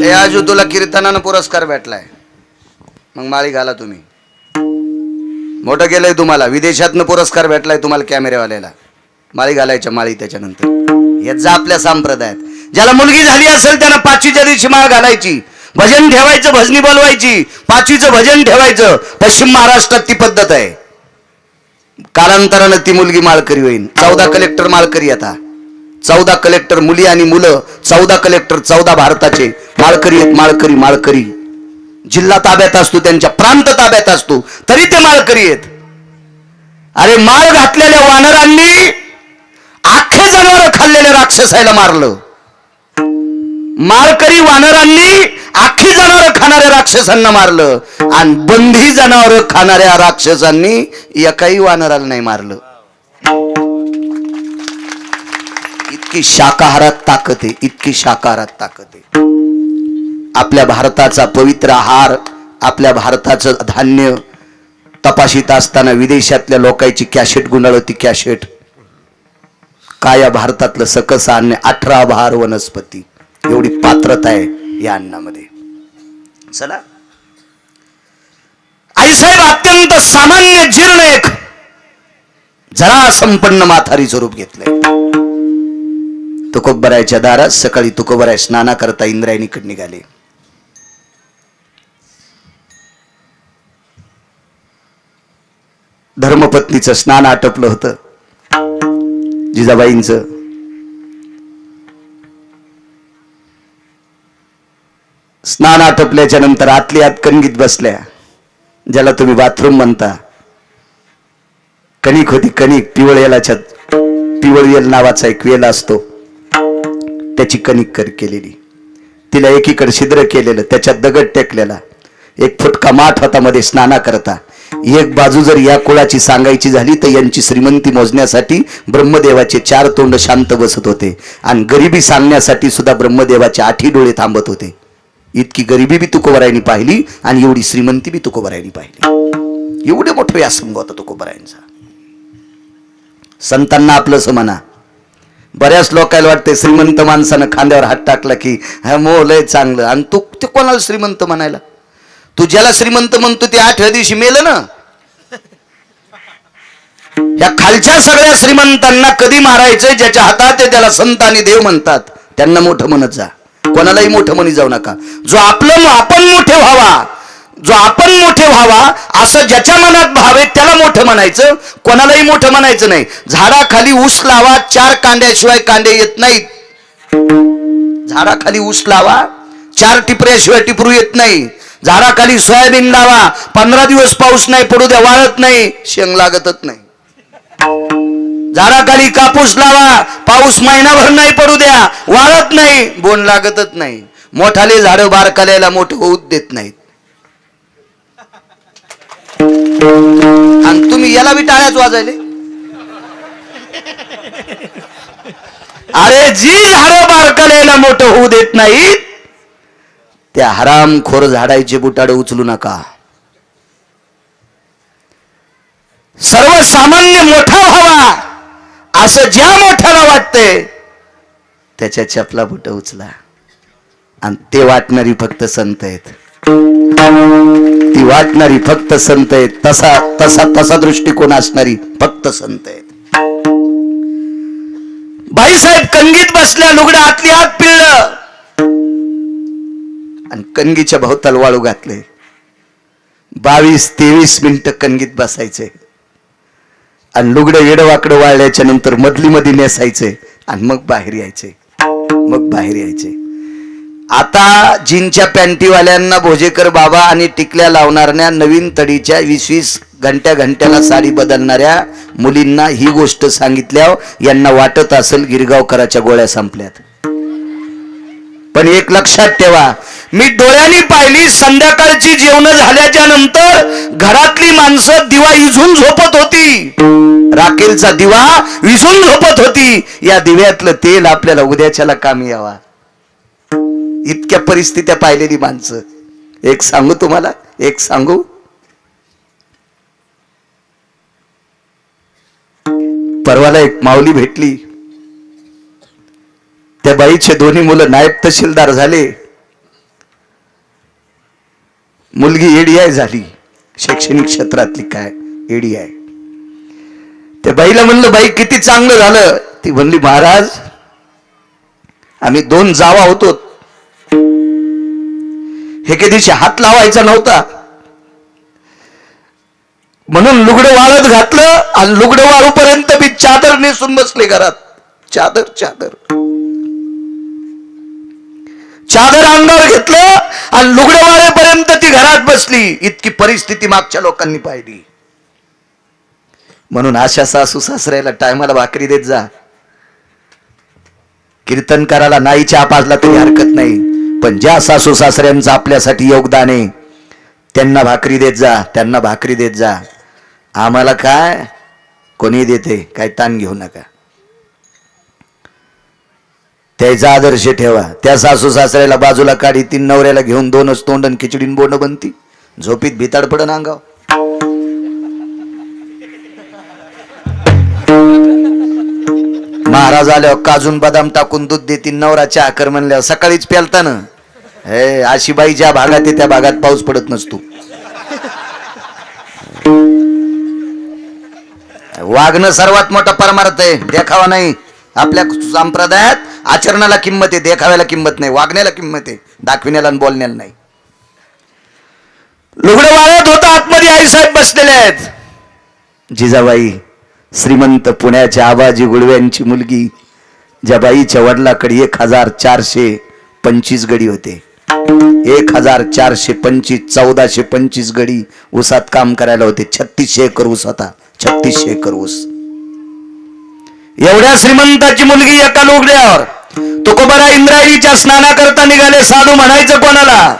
ए आजू तुला कीर्तनानं पुरस्कार भेटलाय. मग माळी घाला तुम्ही. मोठं केलंय तुम्हाला. विदेशातनं पुरस्कार भेटलाय तुम्हाला कॅमेरेवाल्याला. माळी घालायच्या माळी त्याच्यानंतर. याचा आपल्या संप्रदायात ज्याला मुलगी झाली असेल त्यानं 5वीच्या दिवशी माळ घालायची, भजन ठेवायचं, भजनी बोलवायची, 5वीचं भजन ठेवायचं. पश्चिम महाराष्ट्रात ती पद्धत आहे. कालांतरानं ती मुलगी माळकरी होईल. 14 कलेक्टर माळकरी. आता 14 कलेक्टर मुली आणि मुलं, 14 कलेक्टर 14 भारताचे माळकरी आहेत. माळकरी माळकरी. जिल्हा ताब्यात असतो, त्यांच्या प्रांत ताब्यात असतो, तरी ते माळकरी आहेत. अरे माळ घातलेल्या वानरांनी आखे जनावर खाल्लेल्या राक्षसाला मारलं. माळकरी वानरांनी आखी जनावर खाणाऱ्या राक्षसांना मारलं, आणि बंधी जनावर खाणाऱ्या राक्षसांनी एकाही वानराला नाही मारलं. इतकी शाकाहारात ताकद आहे, इतकी शाकाहारात ताकद आहे. आपल्या भारताचा पवित्र आहार, आपल्या भारताचं धान्य तपाशीत असताना विदेशातल्या लोकांची कॅशेट गुंडाळती. कॅशेट काय या भारतातलं सकस अन्न, 18 बहार वनस्पती, एवढी पात्रता आहे या अन्नामध्ये. चला, आईसाहेब अत्यंत सामान्य जीर्ण एक जरा संपन्न माथारीचं रूप घेतलंय. तुकोबरायच्या दारात सकाळी तुकोबराय स्नाना करता इंद्रायणीकडे निघाले. धर्मपत्नीचं स्नान आटपलं होतं, जिजाबाईंचं. स्नान आटपल्याच्या नंतर आतली आत कणगीत बसल्या, ज्याला तुम्ही बाथरूम म्हणता. कणिक होती, कणिक. पिवळ येल नावाचा एक वेल असतो, त्याची कणिक केलेली. तिला एकीकडे छिद्र केलेलं, त्याच्यात दगड टेकलेला. एक फुटका माठ होता मध्ये स्नाना करता. एक बाजू जर या कुळाची सांगायची झाली तर यांची श्रीमंती मोजण्यासाठी ब्रह्मदेवाचे 4 तोंड शांत बसत होते, आणि गरिबी सांगण्यासाठी सुद्धा ब्रह्मदेवाचे 8 डोळे थांबत होते. इतकी गरिबी बी तुकोबरायांनी पाहिली, आणि एवढी श्रीमंती बी तुकोबरायांनी पाहिली. एवढे मोठे व्यासंग होता तुकोबरायांचा. संतांना आपलंच म्हणा. बऱ्याच लोकांना वाटते श्रीमंत माणसानं खांद्यावर हात टाकला की मो लय चांगलं, आणि तू ते कोणाला श्रीमंत म्हणायला? तू ज्याला श्रीमंत म्हणतो ते 8व्या दिवशी मेलं ना. या खालच्या सगळ्या श्रीमंतांना कधी मारायचंय? ज्याच्या हातात आहे त्याला संत आणि देव म्हणतात, त्यांना मोठं म्हणत जा. कोणालाही मोठं म्हणी जाऊ नका. जो आपण मोठे व्हावा असं ज्याच्या मनात भाव आहे त्याला मोठं म्हणायचं, कोणालाही मोठं म्हणायचं नाही. झाडाखाली ऊस लावा, 4 कांड्याशिवाय कांडे येत नाहीत. झाडाखाली ऊस लावा, 4 टिपऱ्याशिवाय टिपरू येत नाही. झाडाखाली सोयाबीन लावा, 15 दिवस पाऊस नाही पडू द्या, वाळत नाही, शेंग लागतच नाही. झाडाखाली कापूस लावा, पाऊस महिनाभर नाही पडू द्या, वाळत नाही, बोंड लागतच नाही. मोठाले झाड बारकाल्याला मोठं होऊच देत नाहीत. आणि तुम्ही याला बी टाळ्याच वाजायले. अरे जी झाड बारकाल्याला मोठं होऊ देत नाहीत त्या हरामखोर झाडाचे बुटाडे उचलू नका. सर्वसामान्य मोठा व्हावा असं ज्या मोठ्याला वाटतंय त्याच्या चपला बुट उचला, आणि ते वाटणारी फक्त संत आहेत. ती वाटणारी फक्त संत आहेत. तसा दृष्टिकोन असणारी फक्त संत आहेत. बाईसाहेब कणगीत बसल्या, लुगडं आतली आत पिळलं आणि कणगीच्या भोवताल वाळू घातले. 22-23 मिनिटं कणगीत बसायचे, आणि लुगडं येडवाकडं वाळल्याच्या नंतर मधली नेसायचे, आणि मग बाहेर यायचे. आता जीनच्या पॅन्टीवाल्यांना भोजेकर बाबा आणि टिकल्या लावणाऱ्या नवीन तडीच्या 20-20 घंट्याला साडी बदलणाऱ्या मुलींना ही गोष्ट सांगितल्यावर यांना वाटत असेल गिरगावकराच्या गोळ्या संपल्यात. पण एक लक्षात ठेवा, मी डोळ्यांनी पाहिली, संध्याकाळची जेवण झाल्याच्या नंतर घरातली माणसं दिवा विझून झोपत होती. राखेलचा दिवा विझून झोपत होती. या दिव्यातलं तेल आपल्याला उद्याच्याला कामी यावा, इतक्या परिस्थित्या पाहिलेली माणसं. एक सांगू तुम्हाला, परवाला एक माऊली भेटली. त्या बाईचे 2 मुलं नायब तहसीलदार झाले. मुलगी एडीआय झाली, शैक्षणिक क्षेत्रातली काय एडीआय. त्या बाईला म्हणलं, बाई किती चांगलं झालं. ती म्हणली, महाराज आम्ही 2 जावा होतो, एके दिवशी हात लावायचा नव्हता. म्हणून लुगडं वाळत घातलं आणि लुगडं वाळूपर्यंत मी चादर नेसून बसले घरात. चादर चादर चादर अंगावर घेतलं आणि लुगडं वाळेपर्यंत ती घरात बसली. इतकी परिस्थिती मागच्या लोकांनी पाहिली. म्हणून अशा सासू सासऱ्याला टायमाला भाकरी देत जा. कीर्तनकाराला नाही चहा पाजला तरी हरकत नाही, पण ज्या सासू सासऱ्यांचं आपल्यासाठी योगदान आहे त्यांना भाकरी देत जा, त्यांना भाकरी देत जा. आम्हाला काय कोणी देते, काय ताण घेऊ नका. त्याचा आदर्श ठेवा. त्या सासू सासऱ्याला बाजूला काढी, तीन नवऱ्याला घेऊन दोनच तोंडन खिचडीन बोंड बनती, झोपीत भिताड पडन अंगाव. महाराज आल्यावर काजून बदाम टाकून दूध देतील, नवरा चहा कर म्हणल्यावर सकाळीच प्यालता ना. हे अशी बाई ज्या भागात आहे त्या भागात पाऊस पडत नसतो. वागणं सर्वात मोठा परमार्थ आहे, देखावा नाही. आपल्या संप्रदायात आचरणाला किंमत आहे, देखाव्याला किंमत नाही. वागण्याला किंमत आहे, दाखविण्याला आणि बोलण्याला नाही. लुगडं वाळत होतं, आतमध्ये आईसाहेब बसलेले आहेत. जिजाबाई श्रीमंत पुण्याच्या आबाजी गुळव्यांची मुलगी, ज्या बाईच्या वडिलाकडे 1425 गडी होते. 1425 1425 गडी ऊसात काम करायला होते. 3600 एकर ऊस होता, 3600 एकर ऊस. एवढ्या श्रीमंताची मुलगी एका लुगड्यावर. तुकोबरा इंद्रायणीच्या स्नानाकरता निघाले. साधू म्हणायचं कोणाला?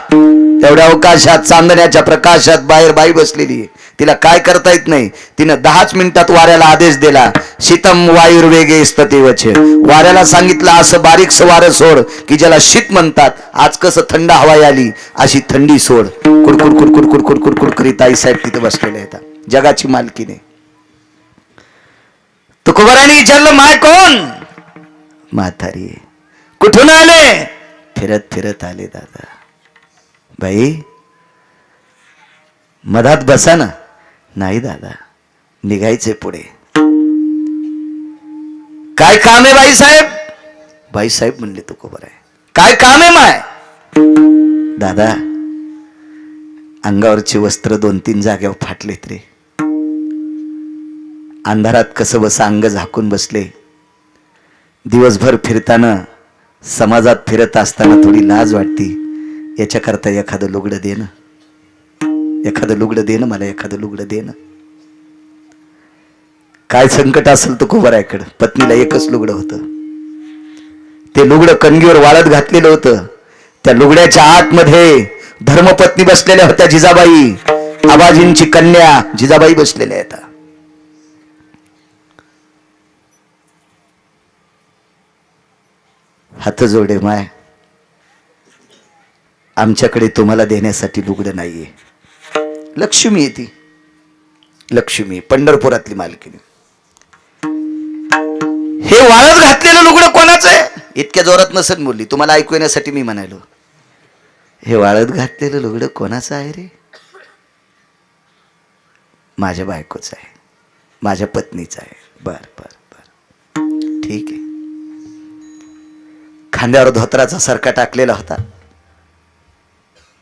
तेवढ्या अवकाशात चांदण्याच्या प्रकाशात बाहेर बाई बसलेली. तिला काय करता येत नाही. तिनं 10 मिनिटात वाऱ्याला आदेश दिला, शीतम वायुर्वेगे स्ततेवच. वाऱ्याला सांगितलं असं बारीकसं वारं सोड की ज्याला शीत म्हणतात. आज कसं थंड हवा आली अशी थंडी सोड. कुडकुड कुडकुड कुडकुड कुडकुड करीत आई साहेब तिथे बसलेले आहेत, जगाची मालकीने. तुकोबराने विचारलं, माय कोण? म्हातारी. कुठून आले? फिरत फिरत आले दादा. बाई मधात बसा ना. नाही दादा, निघायचे पुढे. काय काम आहे बाईसाहेब? बाईसाहेब म्हणले तुकोबराय, काय काम आहे माय? दादा अंगावरचे वस्त्र 2-3 जाग्यावर फाटलेत रे. अंधारात कसं बस अंग झाकून बसले. दिवसभर फिरताना समाजात फिरत असताना थोडी लाज वाटती. याच्याकरता एखादं लुगडं दे ना, एखादं लुगडं दे ना मला, एखादं लुगडं दे ना. काय संकट असेल तुकोबरायकडं. पत्नीला एकच लुगडं होतं. ते लुगडं कणगीवर वाळत घातलेलं होतं. त्या लुगड्याच्या आतमध्ये धर्मपत्नी बसलेल्या होत्या, जिजाबाई. आबाजींची कन्या जिजाबाई बसलेल्या आहेत. हात जोडे माय, आमच्याकडे तुम्हाला देण्यासाठी लुगडं नाहीये. लक्ष्मी आहे ती, लक्ष्मी पंढरपुरातली मालकीनी. हे वाळत घातलेलं लुगडं कोणाचं आहे? इतक्या जोरात नसेल बोलली, तुम्हाला ऐकू येण्यासाठी मी म्हणालो. हे वाळत घातलेलं लुगडं कोणाचं आहे रे? माझ्या बायकोचं आहे, माझ्या पत्नीचं आहे. बर बर बर, ठीक आहे. खांद्यावर धोत्राचा सरका टाकलेला होता.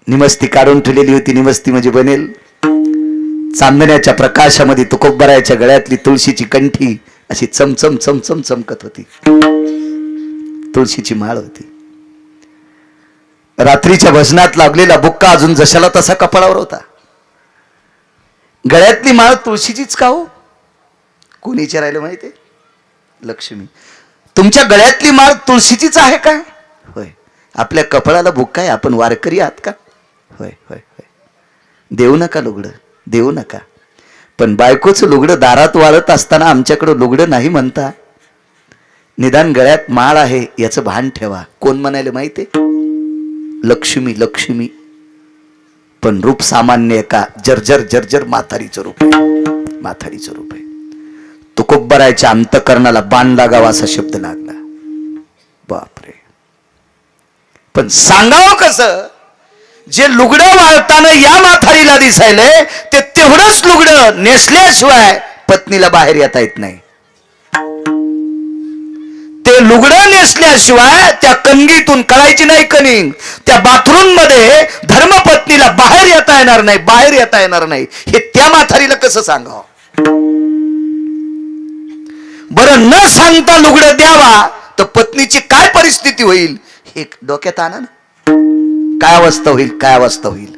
निमस्ती काढून ठेवलेली होती. निमस्ती म्हणजे बनेल. चांदण्याच्या प्रकाशामध्ये तुकोबरायच्या गळ्यातली तुळशीची कंठी अशी चमचम चमचम चमकत होती. तुळशीची माळ होती. रात्रीच्या भजनात लागलेला बुक्का अजून जशाला तसा कपाळावर होता. गळ्यातली माळ तुळशीचीच का हो? कोणी विचारायला माहितीये? लक्ष्मी. तुमच्या गळ्यातली माळ तुळशीचीच आहे का? होय. आपल्या कपाळाला बुक्का आहे, आपण वारकरी आहात का? होय होय होय. देऊ नका लुगडं, देऊ नका. पण बायकोचं लुगडं दारात वाळत असताना आमच्याकडं लुगडं नाही म्हणता. निदान गळ्यात माळ आहे याचं भान ठेवा. कोण म्हणायला माहितीये? लक्ष्मी. लक्ष्मी. पण रूप सामान्य का? जर्जर जर्जर म्हातारीचं रूप आहे, म्हातारीचं रूप आहे. तुकोबरायच्या अंतकरणाला बाण लागावा असा शब्द लागला. बापरे. पण सांगावं कसं? जे लुगडं वाळताना या म्हातारीला दिसायले ते तेवढंच लुगडं नेसल्याशिवाय पत्नीला बाहेर येता येत नाही. ते लुगडं नेसल्याशिवाय त्या कणगीतून कळायची नाही कणिंग. त्या बाथरूम मध्ये धर्मपत्नीला बाहेर येता येणार नाही, बाहेर येता येणार नाही. हे त्या म्हातारीला कसं सांगावं? बरं, न सांगता लुगडं द्यावा तर पत्नीची काय परिस्थिती होईल हे डोक्यात आणा ना. काय अवस्था होईल, काय अवस्था होईल.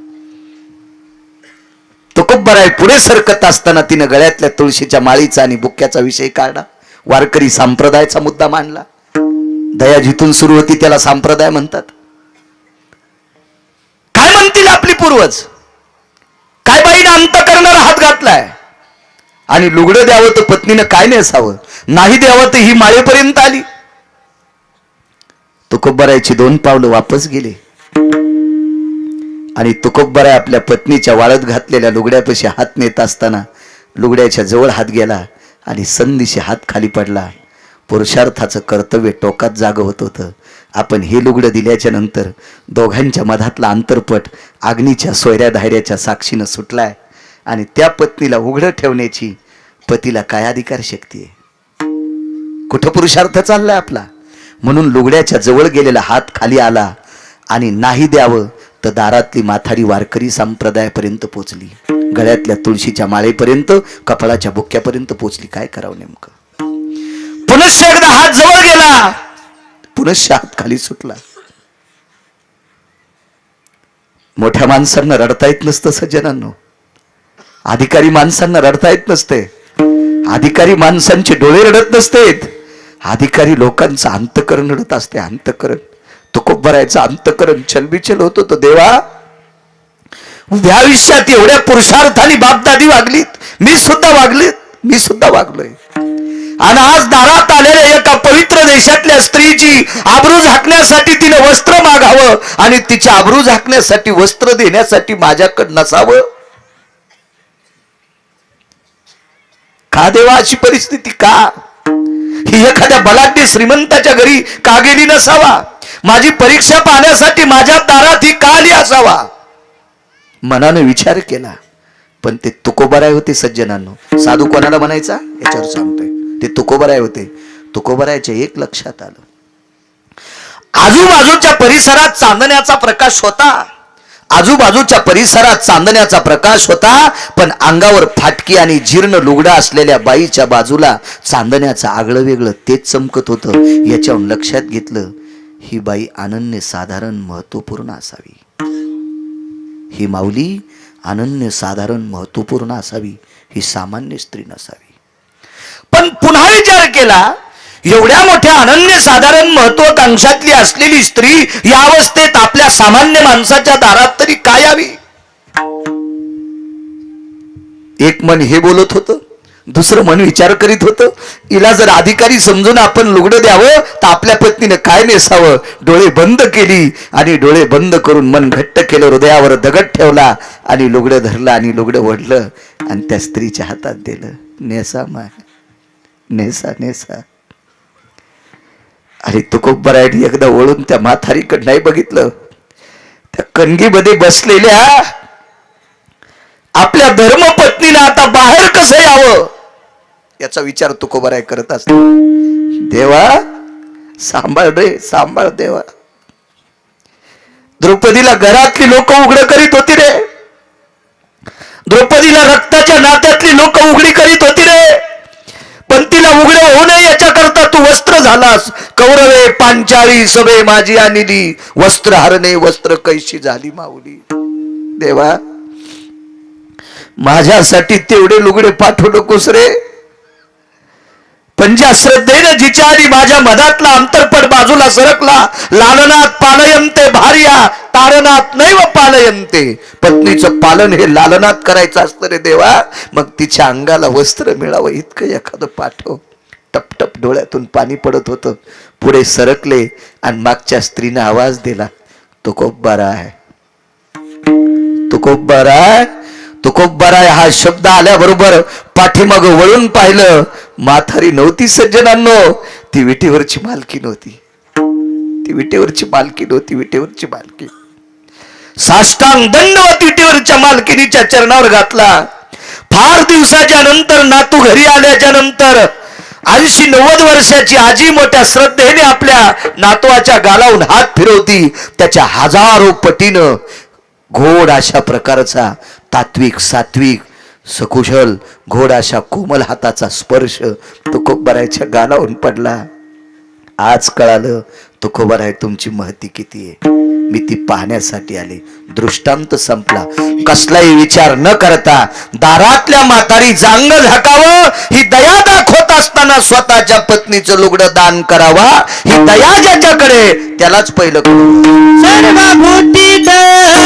तुकोबराय पुढे सरकत असताना तिनं गळ्यातल्या तुळशीच्या माळीचा आणि बुक्क्याचा विषय काढला. वारकरी संप्रदायाचा मुद्दा मांडला. दया जिथून सुरू होती त्याला संप्रदाय म्हणतात. काय म्हणतील आपली पूर्वज? काय बाईनं अंतःकरणाला हात घातलाय आणि लुगडं द्यावं तर पत्नीनं काय नेसावं, नाही द्यावं तर ही माळेपर्यंत आली. तुकोबरायची 2 पावलं वापस गेले आणि तुकोबराय आपल्या पत्नीच्या वाळत घातलेल्या लुगड्यापाशी हात नेत असताना लुगड्याच्या जवळ हात गेला आणि संदिशी हात खाली पडला. पुरुषार्थाचं कर्तव्य टोकात जागं होत होतं. आपण हे लुगडं दिल्याच्या नंतर दोघांच्या मधातला अंतरपट अग्नीच्या सोयऱ्या धायऱ्याच्या साक्षीनं सुटलाय आणि त्या पत्नीला उघडं ठेवण्याची पतीला काय अधिकार शक्ती आहे? कुठं पुरुषार्थ चाललाय आपला? म्हणून लुगड्याच्या जवळ गेलेला हात खाली आला आणि नाही द्यावं तर दारातली माथाडी वारकरी संप्रदायापर्यंत पोचली. गळ्यातल्या तुळशीच्या माळेपर्यंत, कपाळाच्या बुक्क्यापर्यंत पोचली. काय करावं नेमकं? पुनश्च एकदा हात जवळ गेला, पुनश्च हात खाली सुटला. मोठ्या माणसांना रडता येत नसतं सज्जनांनो. अधिकारी माणसांना रडता येत नसते. अधिकारी माणसांचे डोळे रडत नसतेत. अधिकारी लोकांचं अंतकरण रडत असते. अंतकरण. तुकोबरायचं अंतकरण चलबिचल होत होतं. देवा, उभ्या आयुष्यात एवढ्या पुरुषार्थाने बापदादी वागलीत, मी सुद्धा वागलोय. आणि आज दारात आलेल्या एका पवित्र देशातल्या स्त्रीची आबरू झाकण्यासाठी तिने वस्त्र मागावं आणि तिची आबरू झाकण्यासाठी वस्त्र देण्यासाठी माझ्याकडे नसावं. का देवा अशी परिस्थिती? का ही एखाद्या बलाढ्य श्रीमंताच्या घरी का गेली नसावा? माझी परीक्षा पाहण्यासाठी माझ्या दारात ही का आली असावा? मनाने विचार केला. पण ते तुकोबराय होते सज्जनांनो. साधू कोणाला म्हणायचा याच्यावर सांगतोय. ते तुकोबराय होते. तुकोबरायच्या एक लक्षात आलं. आजूबाजूच्या परिसरात चांदण्याचा प्रकाश होता. आजूबाजूच्या परिसरात चांदण्याचा प्रकाश होता, पण अंगावर फाटकी आणि जीर्ण लुगडा असलेल्या बाईच्या बाजूला चांदण्याचं आगळं वेगळं तेच चमकत होतं. याच्यावरून लक्षात घेतलं, ही बाई अनन्य साधारण महत्वपूर्ण असावी. ही माऊली अनन्य साधारण महत्वपूर्ण असावी, ही सामान्य स्त्री नसावी. पण पुन्हा विचार केला, एवढ्या मोठ्या अनन्य साधारण महत्वाकांक्षातली असलेली स्त्री या अवस्थेत आपल्या सामान्य माणसाच्या दारात तरी काय यावी? एक मन हे बोलत होतं, दुसरं मन विचार करीत होतं, हिला जर अधिकारी समजून आपण लुगडं द्यावं तर आपल्या पत्नीने काय नेसावं? डोळे बंद केली आणि डोळे बंद करून मन घट्ट केलं, हृदयावर दगड ठेवला आणि लुगडं धरलं आणि लुगडं ओढलं आणि त्या स्त्रीच्या हातात दिलं. नेसा माय, नेसा नेसा. अरे तुकोबरायने एकदा वळून त्या म्हातारीकडे नाही बघितलं. त्या कणगीमध्ये बसलेल्या आपल्या धर्मपत्नीला आता बाहेर कसं यावं याचा विचार तुकोबराय करत असतो. देवा सांभाळ रे, सांभाळ देवा. द्रौपदीला घरातली लोक उघड करीत होती रे. द्रौपदीला रक्ताच्या नात्यातली लोक उघडी करीत होती रे. पण तिला उघडे होऊ नये याच्याकरता तू वस्त्र झालास. कौरवे पांचाळी सभे माझी आणली, वस्त्र हरणे वस्त्र कैशी झाली माऊली. देवा माझ्यासाठी तेवढे लुगडे पाठवू नकोस रे. पण ज्या श्रद्धेने जिच्या आधी माझ्या मधातला अंतरपट बाजूला सरकला. लालनात पालयंते भार्या तारणात नैव पालयंते. पत्नीचं पालन हे लालनात करायचं असतं रे देवा. मग तिच्या अंगाला वस्त्र मिळावं इतकं एखादं पाठव. टपटप डोळ्यातून पाणी पडत होतं. पुढे सरकले आणि मागच्या स्त्रीने आवाज दिला, तुकोबराय, तुकोबराय, तुकोबराय. हा शब्द आल्याबरोबर पाठीमाग वळून पाहिलं. म्हातारी नव्हती सज्जनांनो, ती विटेवरची मालकी नव्हती. ती विटेवरची मालकी नव्हती. विटेवरची मालकी साष्टांग दंडवत विटेवरच्या मालकीनीच्या चरणावर घातला. फार दिवसाच्या नंतर नातू घरी आल्याच्या नंतर 80-90 वर्षाची आजी मोठ्या श्रद्धेने आपल्या नातवाच्या गालावून हात फिरवती, त्याच्या हजारो पटीनं घोड अशा प्रकारचा तात्विक सात्विक सकुशल घोड अशा कोमल हाताचा स्पर्श तुकोबारायच्या गालावून पडला. आज कळालं तुकोबाराय तुमची महती किती आहे. मी ती पाहण्यासाठी आले. दृष्टांत संपला. कसलाही विचार न करता दारातल्या म्हातारी जांग झाकावं ही दया दाखवत असताना स्वतःच्या पत्नीचं लुगडं दान करावा ही दया ज्याच्याकडे त्यालाच पहिलं करू. सर्वभूती दया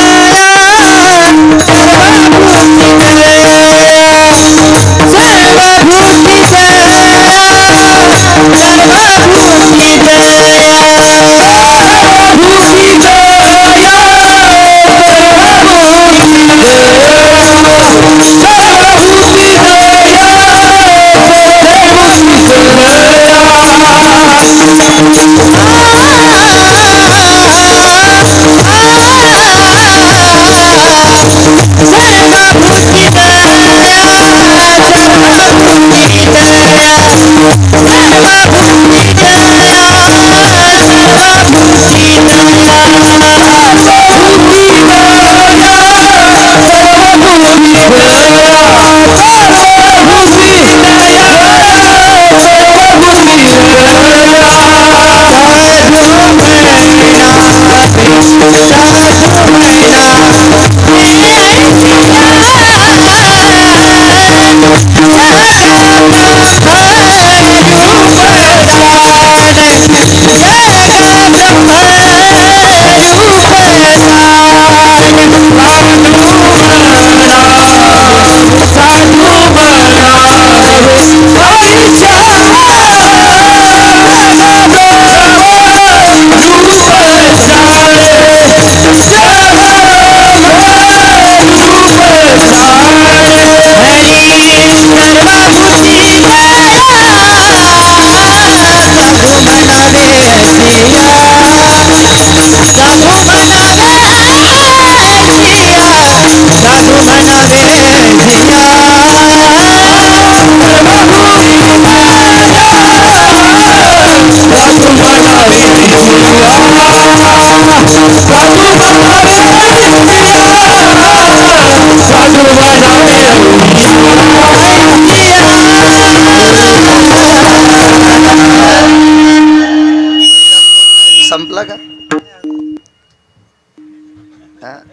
संपला का?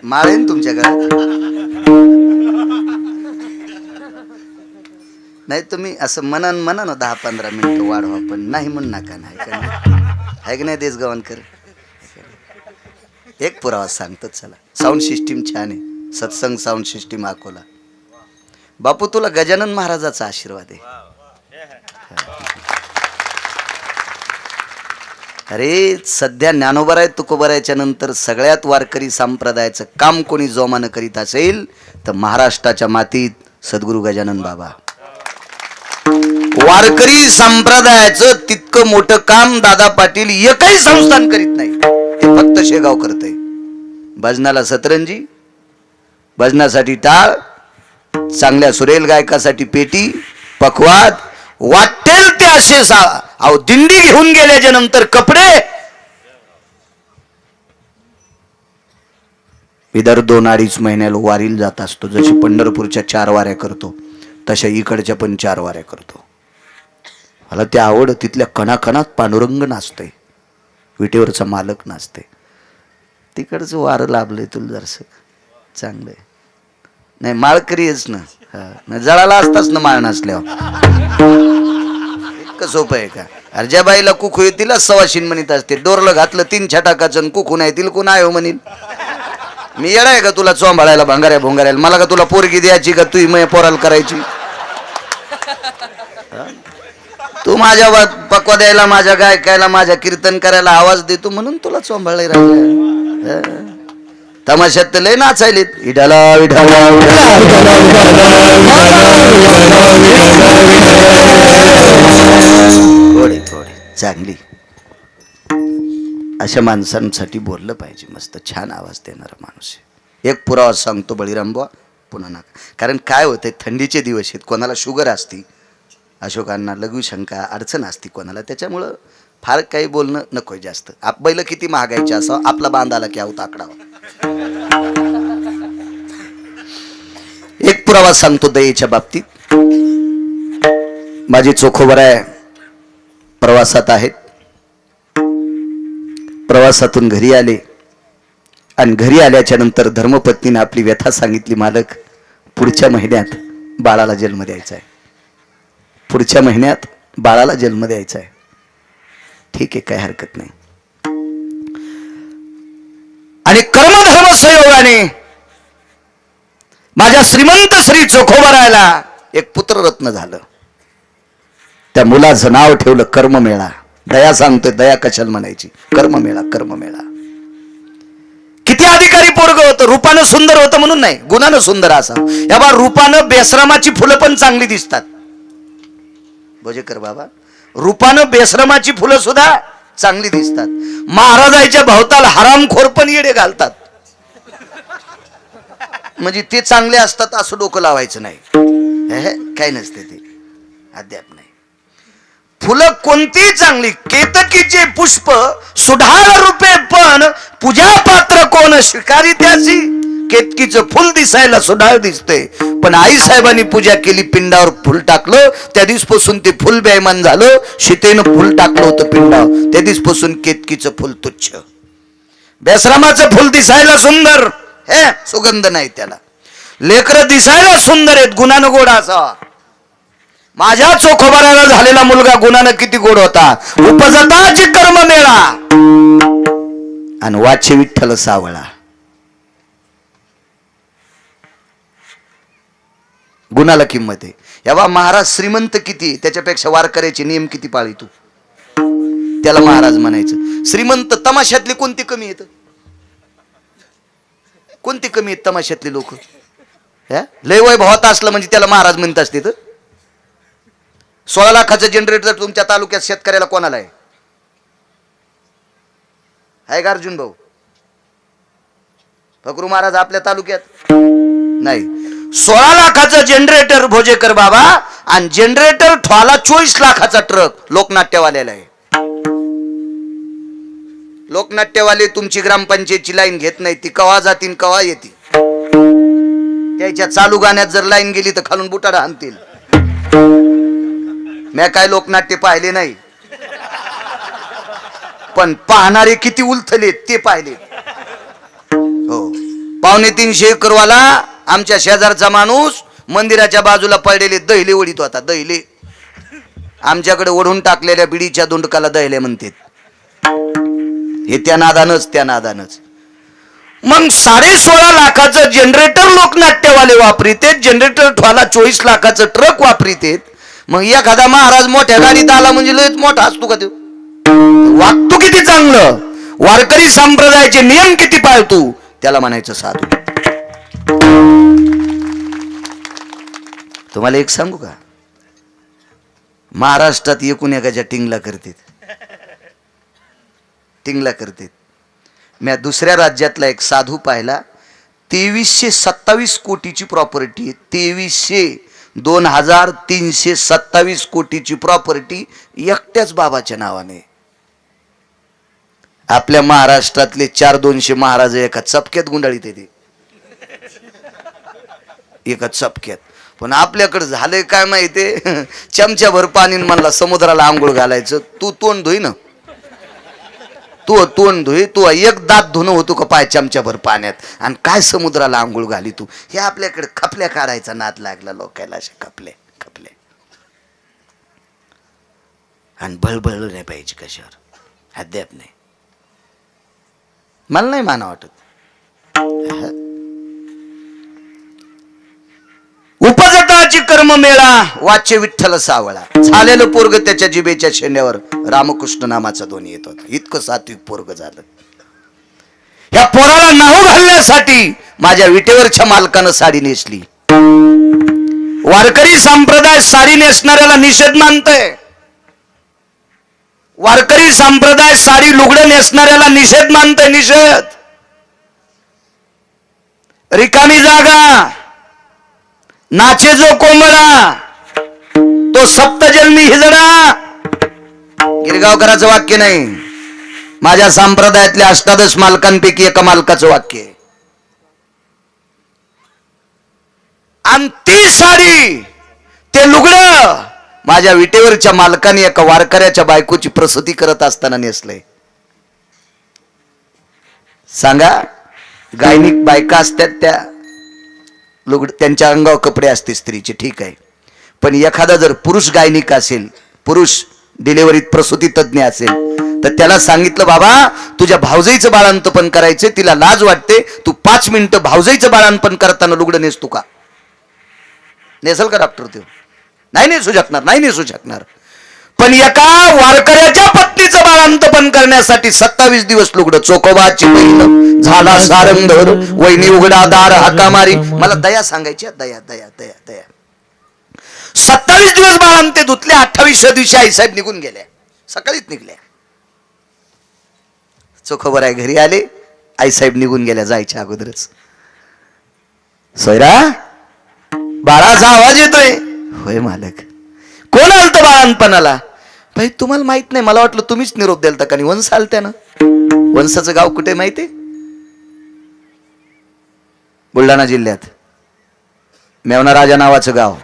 माळेन तुमच्या घरात नाही. तुम्ही असं म्हणा ना 10-15 मिनिटं वाढवा, पण नाही म्हणू नका. नाही का आहे की नाही देश गवानकर? एक पुरावा सांगतो चला. साऊंड सिस्टीम छान आहे. सत्संग साऊंड सिस्टीम अकोला. बापू तुला गजानन महाराजाचा आशीर्वाद आहे. अरे सध्या ज्ञानोबराय तुकोबारायच्या नंतर सगळ्यात वारकरी संप्रदायाचं काम कोणी जोमानं करीत असेल तर महाराष्ट्राच्या मातीत सद्गुरू गजानन बाबा. वारकरी संप्रदायाचं तितकं मोठं काम दादा पाटील एकही संस्थान करीत नाही. ते फक्त शेगाव करतंय. भजनाला सतरंजी, भजनासाठी टाळ, चांगल्या सुरेल गायकासाठी पेटी, पखवाद, वाटेल ते असे अहो दिंडी घेऊन गेल्याच्या नंतर कपडे इधर 2-2.5 महिन्याला वारीला जात असतो. जशी पंढरपूरच्या 4 वाऱ्या करतो तशा इकडच्या पण 4 वाऱ्या करतो. मला ते आवड. तिथल्या कणाकणात पांडुरंग नाचतंय, विटेवरचा मालक नाचते. तिकडचं वारं लाभलंय तुला जरसं चांगलंय. नाही माळकरी आहेच ना, जळाला असताच ना माळ नसल्यावर. इतकं सोपं आहे का? अर्जाबाईला कुकू आहे तिला सवाशीन म्हणत असते. डोरलं घातलं 3 छटाकाचं कुकू नाही तिला कोण आहे म्हणील. मी येडा आहे का तुला चोंबाळायला भांगाऱ्या भोंगाऱ्याला? मला का तुला पोरगी द्यायची का तू मग पोराला करायची? तू माझ्या पक्वा द्यायला, माझ्या गायकायला, माझ्या कीर्तन करायला आवाज देतो म्हणून तुला चोंबाळाय राहिला. तमाशात लय नाचायलेत. विठाला विठाला थोडी चांगली. अशा माणसांसाठी बोललं पाहिजे. मस्त छान आवाज देणारा माणूस आहे. एक पुरावा सांगतो बळीराम बुवा, पुन्हा नका. कारण काय होतंय थंडीचे दिवस आहेत, कोणाला शुगर असती अशोकांना लघुशंका अडचण असते कोणाला, त्याच्यामुळं फार काही बोलणं नको जास्त. बैल किती महागायचे असावं, आपला बांधाला की आहोत आकडावा. एक पुरावा सांगतो दयेच्या बाबतीत. माझी चोखोबर आहे, प्रवासात आहेत. प्रवासातून घरी आले आणि घरी आल्याच्या नंतर धर्मपत्नीने आपली व्यथा सांगितली, मालक पुढच्या महिन्यात बाळाला जन्म द्यायचा आहे, पुढच्या महिन्यात बाळाला जन्म द्यायचा आहे. ठीक आहे, काही हरकत नाही. आणि कर्मधर्म संयोगाने माझ्या श्रीमंत श्री चोखोबरायला एक पुत्ररत्न झालं. त्या मुलाचं नाव ठेवलं कर्ममेळा. दया सांगतोय, दया कशाला म्हणायची, कर्ममेळा, कर्ममेळा. किती अधिकारी पोरग होतं, रूपानं सुंदर होतं म्हणून नाही, गुणानं सुंदर असा. या बा रूपानं बेसरामाची फुलं पण चांगली दिसतात. भोजेकर बाबा, रूपानं बेसरामाची फुलं सुद्धा चांगली दिसतात. महाराजाच्या भोवताल हरामखोर पण येडे घालतात, म्हणजे ते चांगले असतात असं डोकं लावायचं नाही. काय नसते ते, अद्याप नाही. फुलं कोणती चांगली, केतकीचे पुष्प सुढाळ रूपे पण पूजा पात्र कोण शिकारी त्याची. केतकीचं फुल दिसायला सुढाळ दिसते, पण आई साहेबांनी पूजा केली, पिंडावर फुल टाकलं, त्या दिवसपासून ते फुल बेईमान झालं. सीतेनं फुल टाकलं होतं पिंडावर, त्या दिवसपासून केतकीचं फुल तुच्छ. बेसरामाचं फुल दिसायला सुंदर, हे सुगंध नाही त्याला. लेकरं दिसायला सुंदर आहेत, गुणानं गोड असावा. माझ्या चोखोबराला झालेला मुलगा गुणानं किती गोड होता. उपजताची कर्ममेळा आणि वाचे विठ्ठल सावळा. गुणाला किंमत आहे. यावा महाराज श्रीमंत किती, त्याच्यापेक्षा वारकऱ्याचे नियम किती पाळी तू, त्याला महाराज म्हणायचं. श्रीमंत तमाशातले कोणते कमी येत, कोणते कमी आहेत तमाशातले लोक. लय वैभवात असलं म्हणजे त्याला महाराज म्हणत असते. 16 लाखाचं जनरेटर तुमच्या तालुक्यात शेतकऱ्याला कोणाला आहे? आहे का अर्जुन भाऊ? फकरू महाराज आपल्या तालुक्यात नाही. 16 लाखाचं जनरेटर भोजेकर बाबा, आणि जनरेटर ठोला 24 लाखाचा ट्रक लोकनाट्यवाल्याला आहे. लोकनाट्यवाले तुमची ग्रामपंचायतची लाईन घेत नाही, ती कवा जातीन कवा येते. त्याच्या चालू गाण्यात जर लाईन गेली तर खालून बुटाडा आणतील. मी काय लोकनाट्य पाहिले नाही, पण पाहणारे किती उलथले ते पाहिले. हो, 2.25 एकरवाला आमच्या शेजारचा माणूस मंदिराच्या बाजूला पडलेले दहिले ओढीत होता. दहिले आमच्याकडे ओढून टाकलेल्या बिडीच्या दोंडकाला दहिले म्हणतात. हे त्या नादानच. मग 16.5 लाखाचं जनरेटर लोकनाट्यवाले वापरीते, जनरेटर ठोला 24 लाखाचं ट्रक वापरीते. मग एखादा महाराज मोठ्या गाडीत आला म्हणजे लयच मोठा असतो का तो, वागतो किती चांगलं, वारकरी संप्रदायाचे नियम किती पाळतो, त्याला म्हणायचं साधू. तुम्हाला एक सांगू का, महाराष्ट्रात एकूण एकाच्या टिंगला करते. मी दुसऱ्या राज्यातला एक साधू पाहिला, 2327 कोटीची प्रॉपर्टी, 2327 कोटीची प्रॉपर्टी एकट्याच बाबाच्या नावाने. आपल्या महाराष्ट्रातले 400-200 महाराज एका चपक्यात गुंडाळीत येते, एका चपक्यात. पण आपल्याकडे झालंय काय माहितीये, चमच्याभर पाणी म्हणला समुद्राला आंघोळ घालायचं. तू तोंड धुई ना, तू एक दात धुणं होतो का पाय चमच्याभर पाण्यात, आणि काय समुद्राला आंघोळ घाली तू. हे आपल्याकडे खपल्या काढायचा नाद लागला लोकायला, असे खपले आणि बळबळ नाही पाहिजे कशावर, अद्याप नाही. मला नाही माना वाटत. उपजताची कर्ममेळा वाचे विठ्ठल सावळा. झालेलं पोरग त्याच्या जिभेच्या शेंड्यावर रामकृष्ण नामाचा ध्वनी येत होता. इतकं सात्विक पोरग झालं. या पोराला नाव घालण्यासाठी माझ्या विटेवरच्या मालकानं साडी नेसली. वारकरी संप्रदाय साडी नेसणाऱ्याला निषेध मानतोय. वारकरी संप्रदाय साडी लुगडं नेसणाऱ्याला निषेध मानतोय. निषेध. रिकामी जागा, नाचे जो कोंबडा तो तो सप्तजन्मी हिजडा. गिरगावकरांचं वाक्य नाही, माझ्या संप्रदायातल्या अष्टादश मालकांपैकी एका मालकाचं वाक्य आहे. आणि ती साडी, ते लुगडं माझ्या विटेवरच्या मालकाने एका वारकऱ्याच्या बायकोची प्रसूती करत असताना नेसलंय. सांगा, गायनिक बायका असतात त्या त्यांच्या अंगावर कपडे असते स्त्रीचे, ठीक आहे, पण एखादा जर पुरुष गायनिक असेल, पुरुष डिलिव्हरीत प्रसूती तज्ञ असेल, तर त्याला सांगितलं, बाबा तुझ्या भावजाईचं बाळंतपण करायचे, तिला लाज वाटते, तू 5 मिनिटं भावजाईचं बाळंतपण करताना लुगडं नेसतो का? नेसल का डॉक्टर? तो नाही नेसू शकणार, नाही नेसू शकणार. पण एका वारकऱ्याच्या पत्नीचं बाळंतपण करण्यासाठी 27 दिवस लुगडं. चोखोबाची बहीण झाला सारंगधर, वैनी उघडा दार हाका मारी. मला दया सांगायची, दया दया दया दया. 27 दिवस बाळंते धुतले, 28व्या दिवशी आईसाहेब निघून गेल्या, सकाळीच निघल्या. चोखोबराय घरी आले, आईसाहेब निघून गेल्या जायच्या अगोदरच. सोयरा, बाळाचा आवाज येतोय. होय मालक. कोण आलत बाळणपणाला? भाई तुम्हाला माहित नाही, मला वाटलं तुम्हीच निरोप द्यालता का? वंश आलत्या ना. वंशाचं गाव कुठे माहिती? बुलढाणा जिल्ह्यात मेवना राजा नावाचं गाव.